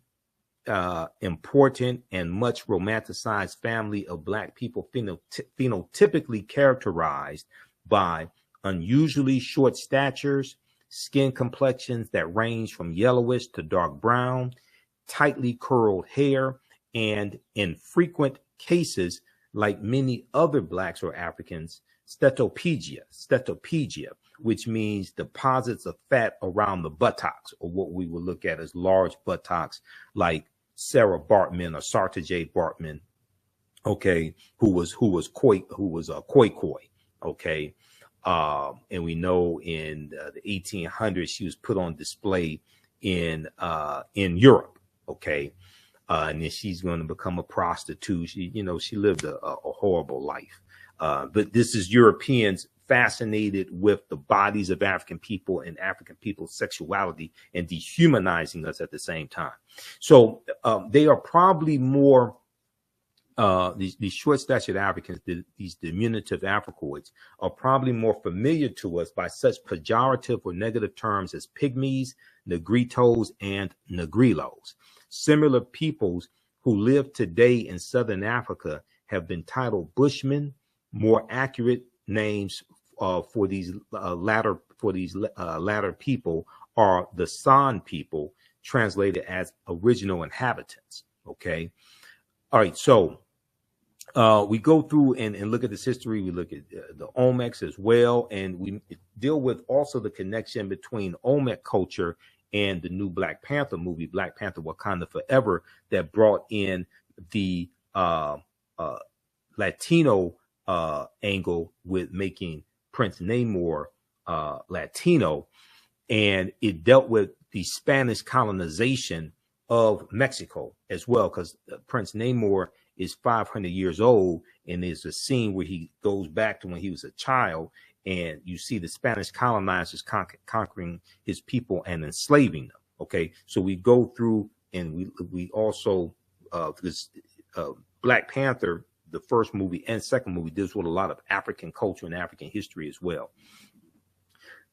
important and much romanticized family of Black people phenotypically characterized by unusually short statures, skin complexions that range from yellowish to dark brown, tightly curled hair, and in frequent cases, like many other Blacks or Africans, stetophagia, which means deposits of fat around the buttocks, or what we would look at as large buttocks, like Sarah Bartman or Sartajay Bartman, okay, who was Khoikhoi, okay, and we know in the 1800s she was put on display in Europe, okay, and then she's going to become a prostitute. She lived a horrible life. But this is Europeans fascinated with the bodies of African people and African people's sexuality and dehumanizing us at the same time. So they are probably more, these short-statured Africans, these diminutive Africoids, are probably more familiar to us by such pejorative or negative terms as pygmies, negritos, and negrilos. Similar peoples who live today in Southern Africa have been titled Bushmen. More accurate names for these latter people are the San people, translated as original inhabitants. Okay, all right. So we go through and look at this history. We look at the Olmecs as well, and we deal with also the connection between Olmec culture and the new Black Panther movie, Black Panther: Wakanda Forever, that brought in the Latino angle with making Prince Namor Latino, and it dealt with the Spanish colonization of Mexico as well, because Prince Namor is 500 years old, and there's a scene where he goes back to when he was a child, and you see the Spanish colonizers conquering his people and enslaving them. Okay, so we go through, and we also because Black Panther, the first movie and second movie, deals with a lot of African culture and African history as well.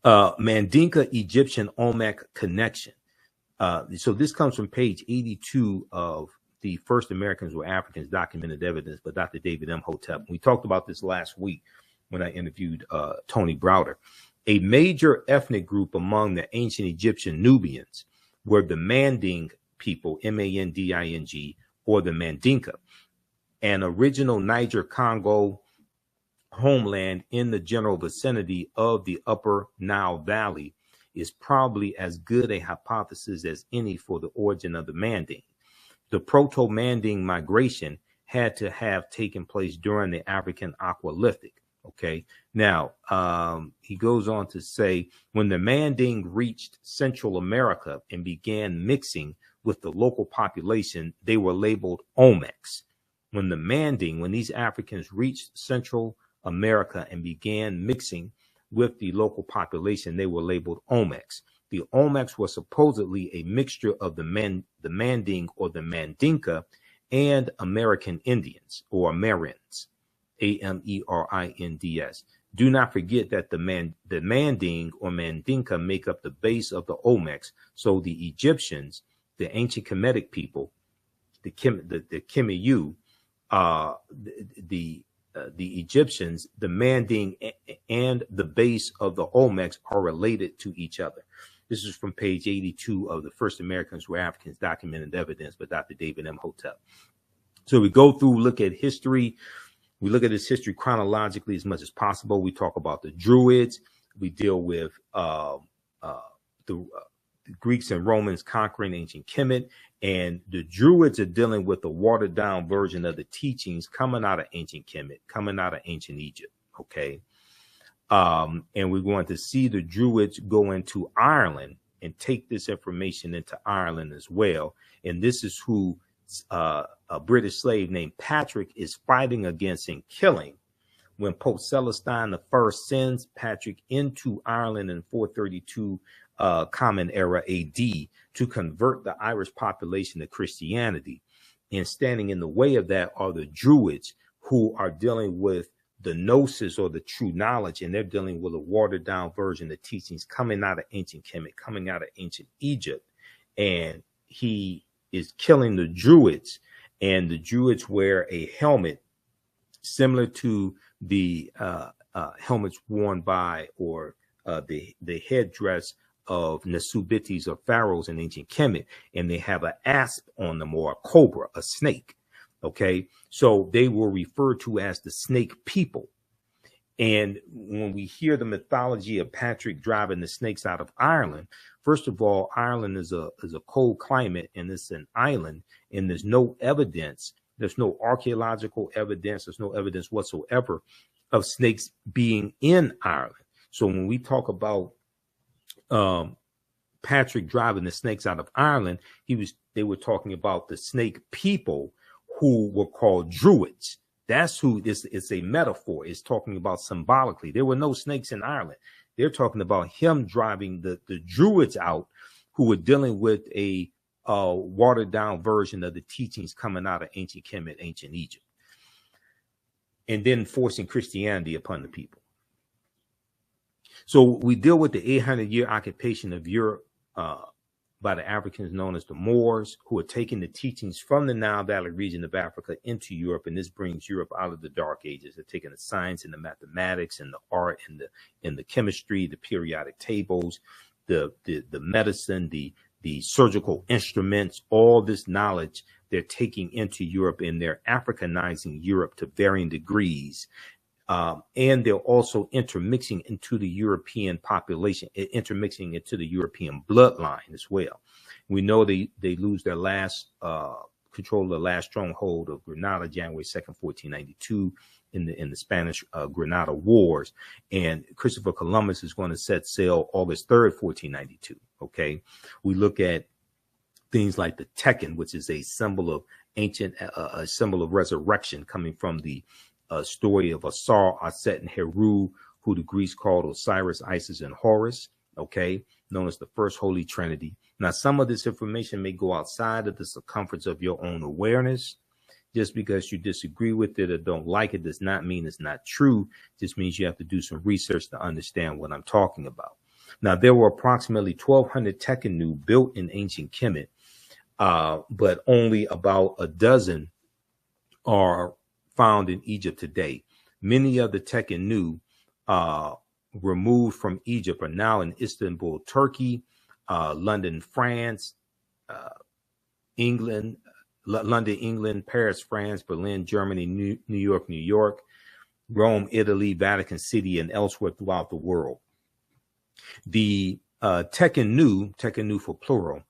Mandinka Egyptian Olmec connection. So this comes from page 82 of the First Americans Were Africans, Documented Evidence by Dr. David Imhotep. We talked about this last week when I interviewed Tony Browder. A major ethnic group among the ancient Egyptian Nubians were the Manding people, Manding, or the Mandinka, an original Niger-Congo homeland in the general vicinity of the Upper Nile Valley is probably as good a hypothesis as any for the origin of the Manding. The Proto-Manding migration had to have taken place during the African Aqualithic. Okay, now he goes on to say, when the Manding reached Central America and began mixing with the local population, they were labeled Olmecs. When these Africans reached Central America and began mixing with the local population, they were labeled Olmecs. The Olmecs were supposedly a mixture of the Manding or the Mandinka and American Indians or Amerins, Amerinds. Do not forget that the Manding or Mandinka make up the base of the Olmecs. So the Egyptians, the ancient Kemetic people, the Kemiyu, the Egyptians, the Manding, and the base of the Olmecs are related to each other. This is from page 82 of the First Americans Were Africans, Documented Evidence by Dr. David Imhotep. So we go through, look at history. We look at this history chronologically as much as possible. We talk about the Druids. We deal with the Greeks and Romans conquering ancient Kemet, and the Druids are dealing with a watered down version of the teachings coming out of ancient Kemet, coming out of ancient Egypt. Okay. And we're going to see the Druids go into Ireland and take this information into Ireland as well. And this is who a British slave named Patrick is fighting against and killing when Pope Celestine I sends Patrick into Ireland in 432 Common Era AD to convert the Irish population to Christianity. And standing in the way of that are the Druids, who are dealing with the gnosis or the true knowledge, and they're dealing with a watered down version of teachings coming out of ancient Kemet, coming out of ancient Egypt. And he is killing the Druids, and the Druids wear a helmet similar to the helmets worn by, or the headdress of Nasubitis or pharaohs in ancient Kemet, and they have an asp on them, or a cobra, a snake. Okay, so they were referred to as the snake people. And when we hear the mythology of Patrick driving the snakes out of Ireland, first of all, Ireland is a cold climate, and it's an island, and there's no evidence, there's no archaeological evidence, there's no evidence whatsoever of snakes being in Ireland. So when we talk about Patrick driving the snakes out of Ireland, they were talking about the snake people who were called Druids. That's who this is, a metaphor. It's talking about symbolically. There were no snakes in Ireland. They're talking about him driving the Druids out, who were dealing with a watered down version of the teachings coming out of ancient Kemet, ancient Egypt, and then forcing Christianity upon the people. So we deal with the 800-year occupation of Europe by the Africans known as the Moors, who are taking the teachings from the Nile Valley region of Africa into Europe, and this brings Europe out of the Dark Ages. They're taking the science and the mathematics and the art and the chemistry, the periodic tables, the medicine, the surgical instruments, all this knowledge they're taking into Europe, and they're Africanizing Europe to varying degrees. And they're also intermixing into the European population, intermixing into the European bloodline as well. We know they lose their last control of the last stronghold of Granada, January 2nd, 1492, in the Spanish Granada Wars. And Christopher Columbus is going to set sail August 3rd, 1492. Okay, we look at things like the Tekken, which is a symbol of ancient, a symbol of resurrection, coming from the story of Asar, Aset, and Heru, who the Greeks called Osiris, Isis, and Horus, okay, known as the first Holy Trinity. Now, some of this information may go outside of the circumference of your own awareness. Just because you disagree with it or don't like it does not mean it's not true. It just means you have to do some research to understand what I'm talking about. Now, there were approximately 1,200 Tekkenu built in ancient Kemet, but only about a dozen are found in Egypt today. Many of the Tekkenu removed from Egypt are now in Istanbul, Turkey, London, France, England, London, England, Paris, France, Berlin, Germany, New York, Rome, Italy, Vatican City, and elsewhere throughout the world. The Tekkenu for plural,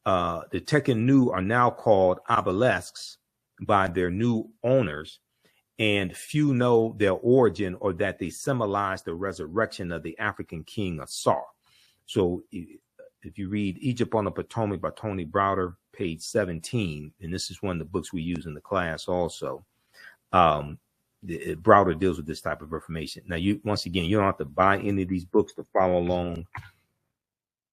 the Tekkenu are now called obelisks by their new owners, and few know their origin or that they symbolize the resurrection of the African king Asar. So if you read Egypt on the Potomac by Tony Browder, page 17, and this is one of the books we use in the class also, Browder deals with this type of information. Now, once again, you don't have to buy any of these books to follow along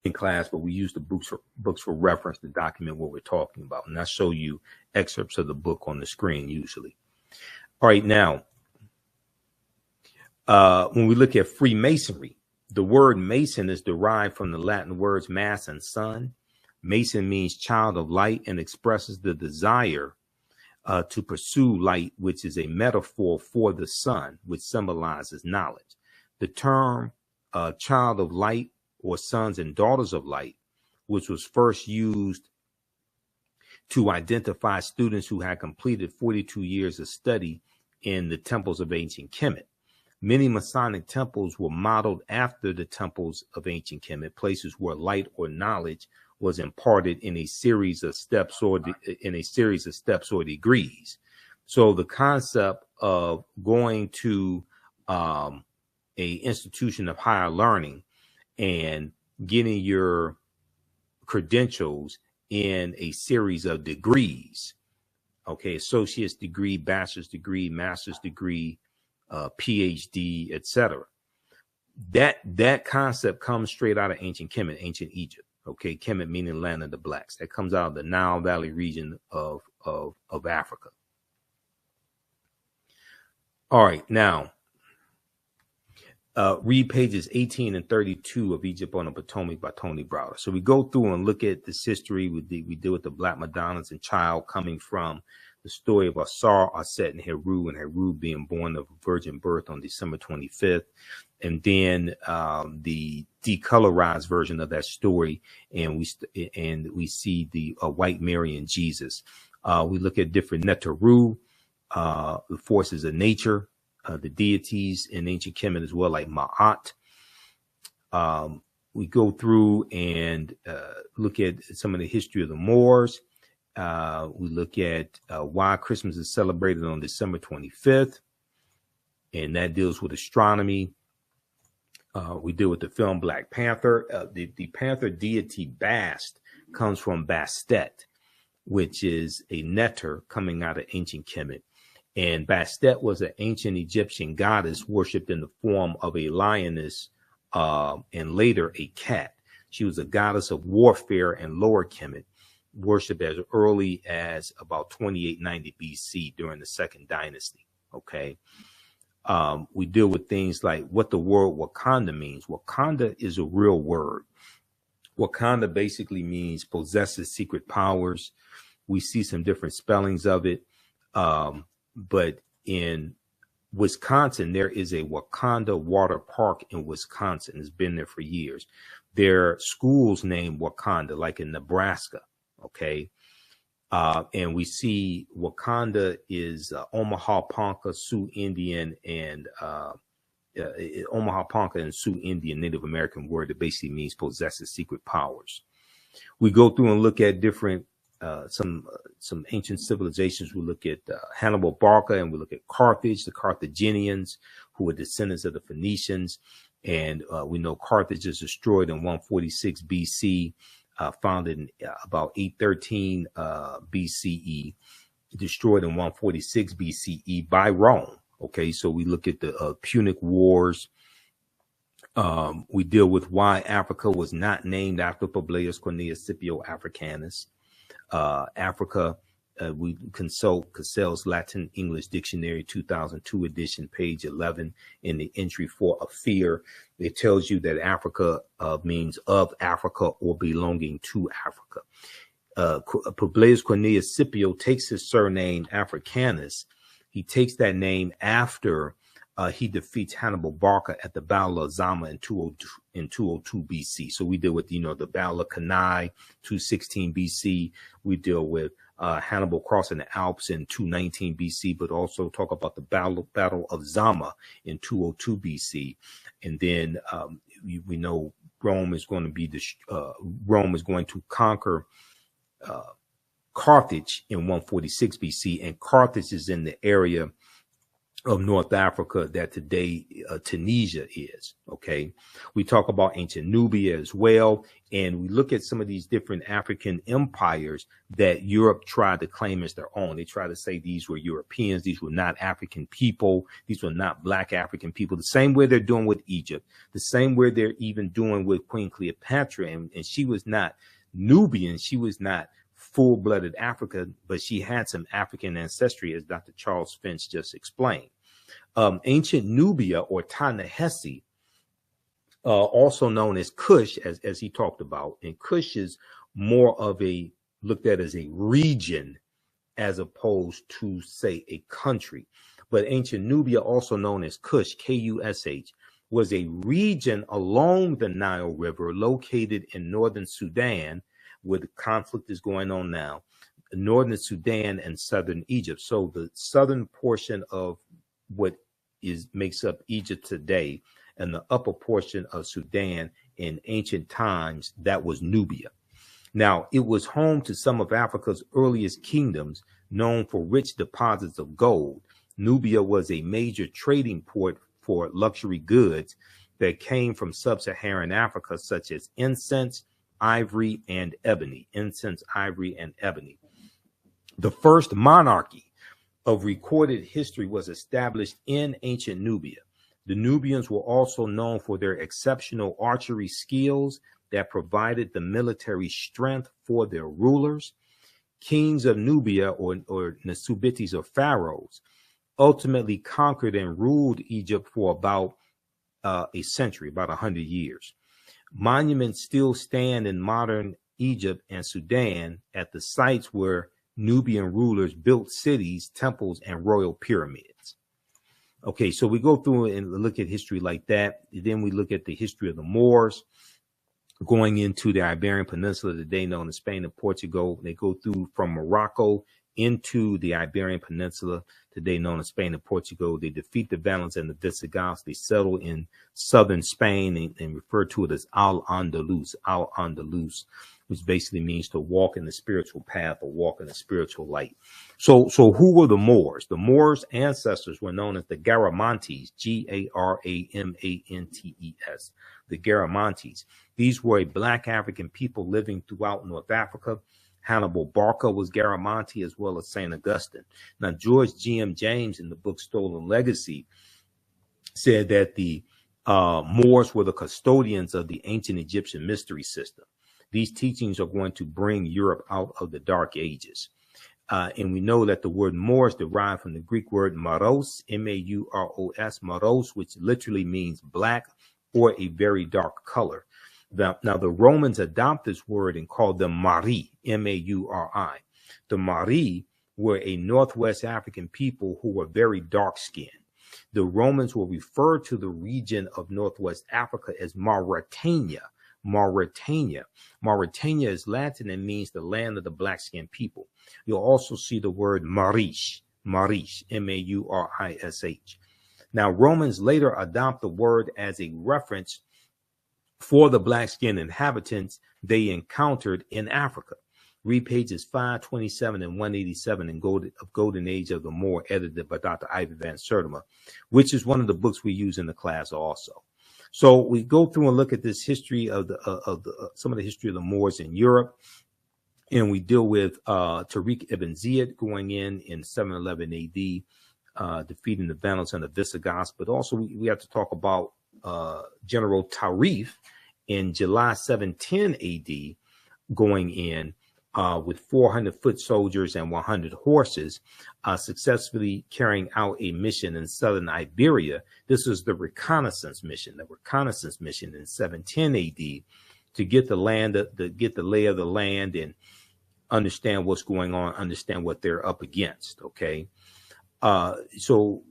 in class, but we use the books for reference to document what we're talking about. And I show you excerpts of the book on the screen usually. All right, now, when we look at Freemasonry, the word Mason is derived from the Latin words mass and sun. Mason means child of light and expresses the desire to pursue light, which is a metaphor for the sun, which symbolizes knowledge. The term child of light, or sons and daughters of light, which was first used to identify students who had completed 42 years of study in the temples of ancient Kemet. Many Masonic temples were modeled after the temples of ancient Kemet, places where light or knowledge was imparted in a series of steps or degrees. So the concept of going to a institution of higher learning and getting your credentials in a series of degrees, okay, associate's degree, bachelor's degree, master's degree, PhD, etc. that concept comes straight out of ancient Kemet, ancient Egypt. Okay, Kemet meaning land of the blacks. That comes out of the Nile Valley region of Africa. All right, now read pages 18 and 32 of Egypt on the Potomac by Tony Browder. So we go through and look at this history. We deal with the Black Madonnas and child coming from the story of Asar, Aset, and Heru being born of a virgin birth on December 25th. And then the decolorized version of that story, and we see the white Mary and Jesus. We look at different Netaru, the forces of nature, the deities in ancient Kemet as well, like Ma'at. We go through and look at some of the history of the Moors. We look at why Christmas is celebrated on December 25th, and that deals with astronomy. We deal with the film Black Panther. The Panther deity Bast comes from Bastet, which is a neter coming out of ancient Kemet. And Bastet was an ancient Egyptian goddess worshipped in the form of a lioness and later a cat. She was a goddess of warfare in Lower Kemet, worshipped as early as about 2890 BC during the Second Dynasty. Okay. We deal with things like what the word Wakanda means. Wakanda is a real word. Wakanda basically means possesses secret powers. We see some different spellings of it. But in Wisconsin, there is a Wakanda Water Park in Wisconsin. It's been there for years. There are schools named Wakanda, like in Nebraska. Okay. And we see Wakanda is Omaha Ponca, Sioux Indian, and Omaha Ponca and Sioux Indian Native American word that basically means possesses secret powers. We go through and look at different some ancient civilizations. We look at Hannibal Barca, and we look at Carthage, the Carthaginians, who were descendants of the Phoenicians. And we know Carthage is destroyed in 146 BC, founded in about 813 BCE, destroyed in 146 BCE by Rome. Okay, so we look at the Punic Wars. We deal with why Africa was not named after Publius Cornelius Scipio Africanus. Africa, we consult Cassell's Latin English Dictionary 2002 edition, page 11, in the entry for a fear. It tells you that Africa means of Africa or belonging to Africa. Publius Cornelius Scipio takes his surname Africanus. He takes that name after he defeats Hannibal Barca at the Battle of Zama in 202 BC. So we deal with, the Battle of Cannae, 216 BC. We deal with Hannibal crossing the Alps in 219 BC, but also talk about the Battle of Zama in 202 BC. And then we know Rome is going to conquer Carthage in 146 BC, and Carthage is in the area of North Africa that today Tunisia is. Okay, we talk about ancient Nubia as well, and we look at some of these different African empires that Europe tried to claim as their own. They try to say these were Europeans, these were not African people, these were not Black African people. The same way they're doing with Egypt, the same way they're even doing with Queen Cleopatra, and she was not Nubian, she was not full-blooded African, but she had some African ancestry, as Dr. Charles Finch just explained. Ancient Nubia, or Ta-Nehesi, also known as Kush, as he talked about, and Kush is more of looked at as a region as opposed to, say, a country. But ancient Nubia, also known as Kush, Kush, was a region along the Nile River located in northern Sudan, where the conflict is going on now, northern Sudan and southern Egypt. So the southern portion of what makes up Egypt today, and the upper portion of Sudan in ancient times, that was Nubia. Now, it was home to some of Africa's earliest kingdoms, known for rich deposits of gold. Nubia was a major trading port for luxury goods that came from sub-Saharan Africa, such as incense, ivory, and ebony. Incense, ivory, and ebony. The first monarchy of recorded history was established in ancient Nubia. The Nubians were also known for their exceptional archery skills that provided the military strength for their rulers. Kings of Nubia, or Nasubitis, or pharaohs, ultimately conquered and ruled Egypt for about a century, about 100 years. Monuments still stand in modern Egypt and Sudan at the sites where Nubian rulers built cities, temples, and royal pyramids. Okay, so we go through and look at history like that. Then we look at the history of the Moors going into the Iberian Peninsula, today known as Spain and Portugal. They go through from Morocco into the Iberian Peninsula, today known as Spain and Portugal. They defeat the Vandals and the Visigoths. They settle in southern Spain and refer to it as Al-Andalus, which basically means to walk in the spiritual path or walk in the spiritual light. So who were the Moors? The Moors' ancestors were known as the Garamantes, Garamantes, the Garamantes. These were a Black African people living throughout North Africa. Hannibal Barca was Garamantes, as well as St. Augustine. Now, George G.M. James, in the book Stolen Legacy, said that the Moors were the custodians of the ancient Egyptian mystery system. These teachings are going to bring Europe out of the Dark Ages. And we know that the word Moors derived from the Greek word maros, M-A-U-R-O-S, maros, which literally means black or a very dark color. Now, the Romans adopted this word and called them Mari, M-A-U-R-I. The Mari were a Northwest African people who were very dark-skinned. The Romans will refer to the region of Northwest Africa as Mauritania. Mauritania is Latin and means the land of the black-skinned people. You'll also see the word Marish, M-A-U-R-I-S-H. Now, Romans later adopt the word as a reference for the black-skinned inhabitants they encountered in Africa. Read pages 527 and 187 in Golden Age of the Moor, edited by Dr. Ivy Van Sertima, which is one of the books we use in the class also. So we go through and look at this history of some of the history of the Moors in Europe, and we deal with Tariq ibn Ziyad going in 711 AD, defeating the Vandals and the Visigoths. But also we have to talk about General Tarif in July 710 AD going in with 400 foot soldiers and 100 horses, successfully carrying out a mission in southern Iberia. This was the reconnaissance mission in 710 AD to get the lay of the land and understand what's going on, understand what they're up against. Okay. So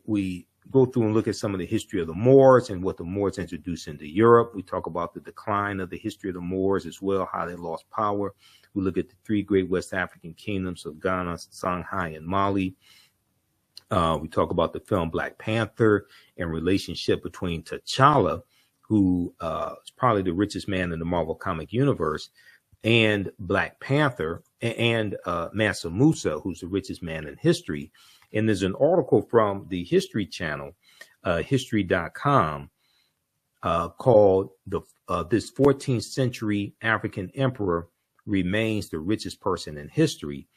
we go through and look at some of the history of the Moors and what the Moors introduced into Europe. We talk about the decline of the history of the Moors as well, how they lost power. We look at the three great West African kingdoms of Ghana, Songhai, and Mali. We talk about the film Black Panther and relationship between T'Challa, who is probably the richest man in the Marvel comic universe, and Black Panther, and Mansa Musa, who's the richest man in history. And there's an article from the History Channel, history.com, called This 14th Century African Emperor Remains the Richest Person in History,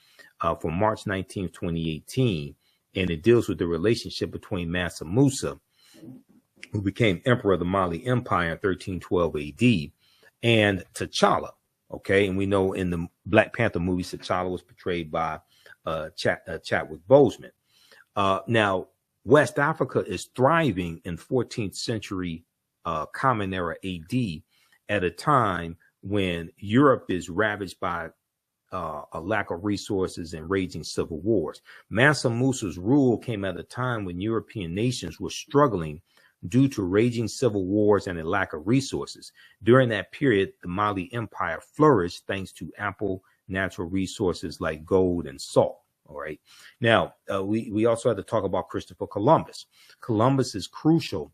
from March 19, 2018. And it deals with the relationship between Mansa Musa, who became emperor of the Mali Empire in 1312 AD, and T'Challa. Okay, and we know in the Black Panther movie, T'Challa was portrayed by Chadwick Boseman. Now, West Africa is thriving in 14th century Common Era AD at a time when Europe is ravaged by a lack of resources and raging civil wars. Mansa Musa's rule came at a time when European nations were struggling due to raging civil wars and a lack of resources. During that period, the Mali Empire flourished thanks to ample natural resources like gold and salt. All right. Now, we also have to talk about Christopher Columbus. Columbus is crucial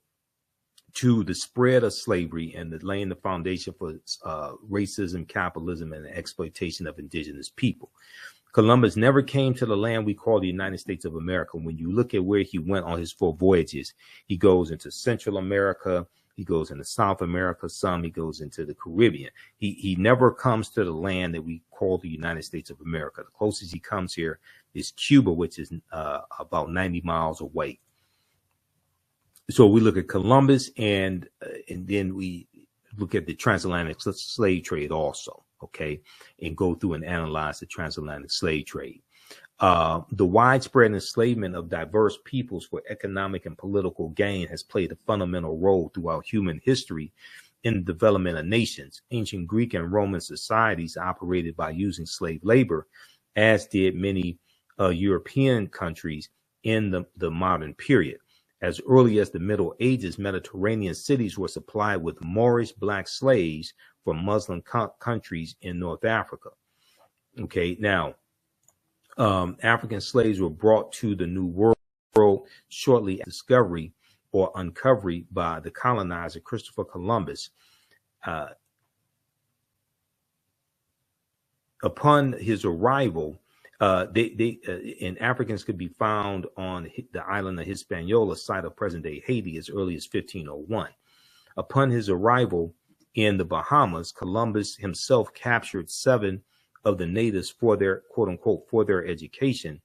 to the spread of slavery and laying the foundation for racism, capitalism, and the exploitation of indigenous people. Columbus never came to the land we call the United States of America. When you look at where he went on his 4 voyages, he goes into Central America, he goes into South America, he goes into the Caribbean. He never comes to the land that we call the United States of America. The closest he comes here is Cuba, which is about 90 miles away. So we look at Columbus, and then we look at the transatlantic slave trade also, okay, and go through and analyze the transatlantic slave trade. The widespread enslavement of diverse peoples for economic and political gain has played a fundamental role throughout human history in the development of nations. Ancient Greek and Roman societies operated by using slave labor, as did many European countries in the modern period. As early as the Middle Ages, Mediterranean cities were supplied with Moorish black slaves from Muslim countries in North Africa. Okay, now, African slaves were brought to the New World shortly after discovery or uncovery by the colonizer Christopher Columbus. Upon his arrival, and Africans could be found on the island of Hispaniola, site of present-day Haiti, as early as 1501. Upon his arrival in the Bahamas, Columbus himself captured 7 of the natives for their, quote unquote, for their education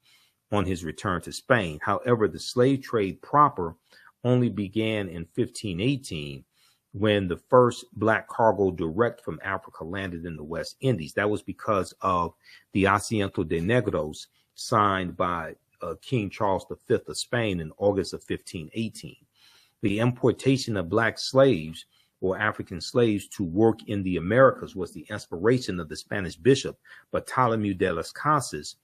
on his return to Spain. However, the slave trade proper only began in 1518, when the first black cargo direct from Africa landed in the West Indies. That was because of the Asiento de Negros signed by King Charles V of Spain in August of 1518. The importation of black slaves or African slaves to work in the Americas was the inspiration of the Spanish bishop Bartholomew de las Casas,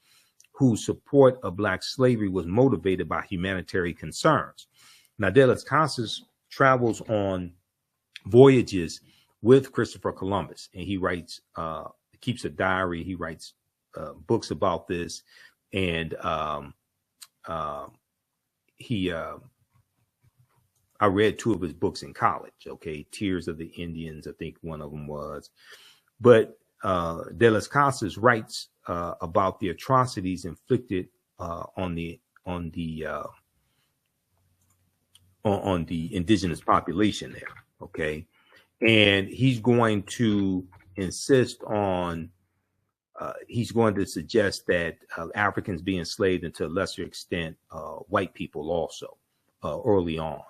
whose support of black slavery was motivated by humanitarian concerns. Now, de las Casas travels on voyages with Christopher Columbus, and he writes, keeps a diary. He writes books about this, and I read 2 of his books in college. Okay, Tears of the Indians, I think one of them was. But de las Casas writes about the atrocities inflicted on the indigenous population there. Okay, and he's going to insist on, he's going to suggest that Africans be enslaved, and to a lesser extent, white people also, early on.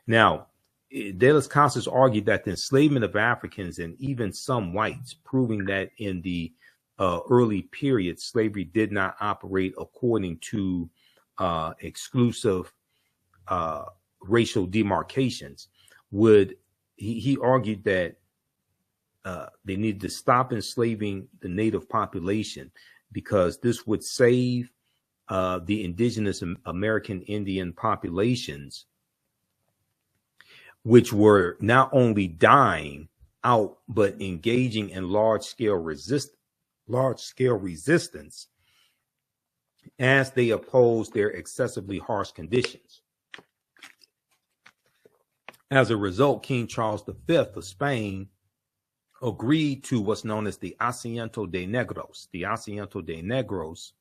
Now, de las Casas argued that the enslavement of Africans and even some whites, proving that in the early period, slavery did not operate according to exclusive racial demarcations, he argued that they needed to stop enslaving the native population, because this would save the indigenous American Indian populations, which were not only dying out, but engaging in large-scale resistance as they opposed their excessively harsh conditions. As a result, King Charles V of Spain agreed to what's known as the Asiento de Negros. The Asiento de Negros,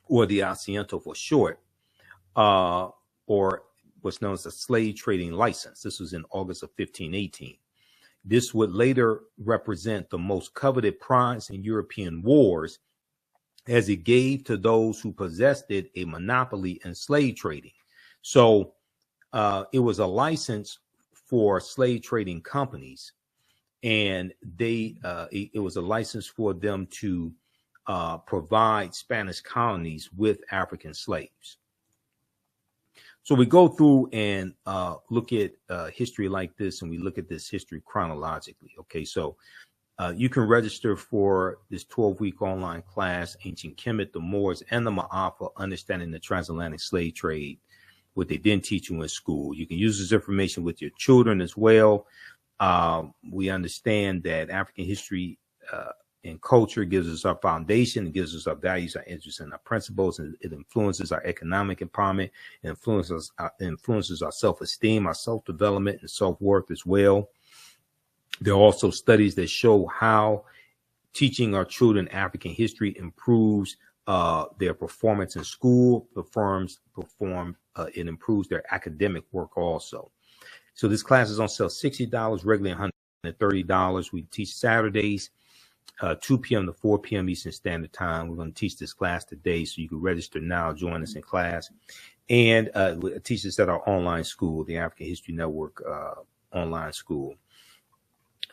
or the Asiento for short, or what's known as a slave trading license. This was in August of 1518. This would later represent the most coveted prize in European wars, as it gave to those who possessed it a monopoly in slave trading. So it was a license for slave trading companies, and it was a license for them to provide Spanish colonies with African slaves. So we go through and look at history like this, and we look at this history chronologically. Okay, so you can register for this 12-week online class, Ancient Kemet, the Moors, and the Ma'afa, Understanding the Transatlantic Slave Trade, what they didn't teach you in school. You can use this information with your children as well. We understand that African history and culture gives us our foundation, it gives us our values, our interests, and our principles, and it influences our economic empowerment, it influences our self-esteem, our self-development, and self-worth as well. There are also studies that show how teaching our children African history improves their performance in school, it improves their academic work also. So this class is on sale $60, regularly $130. We teach Saturdays. 2 p.m. to 4 p.m. Eastern Standard Time. We're going to teach this class today, so you can register now, join us in class. And teach this at our online school, the African History Network online school.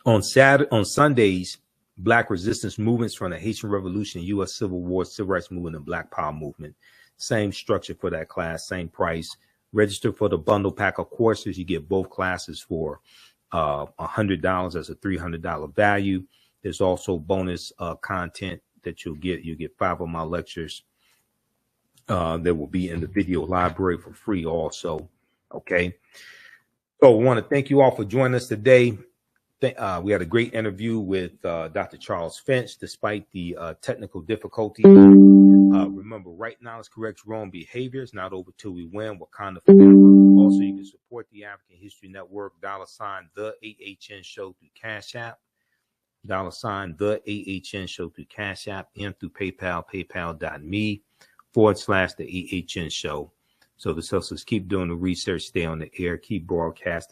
On Sundays, Black resistance movements from the Haitian Revolution, U.S. Civil War, Civil Rights Movement, and Black Power movement. Same structure for that class, same price. Register for the bundle pack of courses. You get both classes for $100 as a $300 value. There's also bonus content that you'll get. You get 5 of my lectures that will be in the video library for free also. Okay. So I want to thank you all for joining us today. We had a great interview with Dr. Charles Finch, despite the technical difficulties. Remember, right knowledge corrects wrong behaviors, not over till we win. Wakanda forever. Also, you can support the African History Network, $ the AHN show through Cash App, $ the AHN show through Cash App, and through PayPal, paypal.me /the AHN show. So this helps us keep doing the research, stay on the air, keep broadcasting.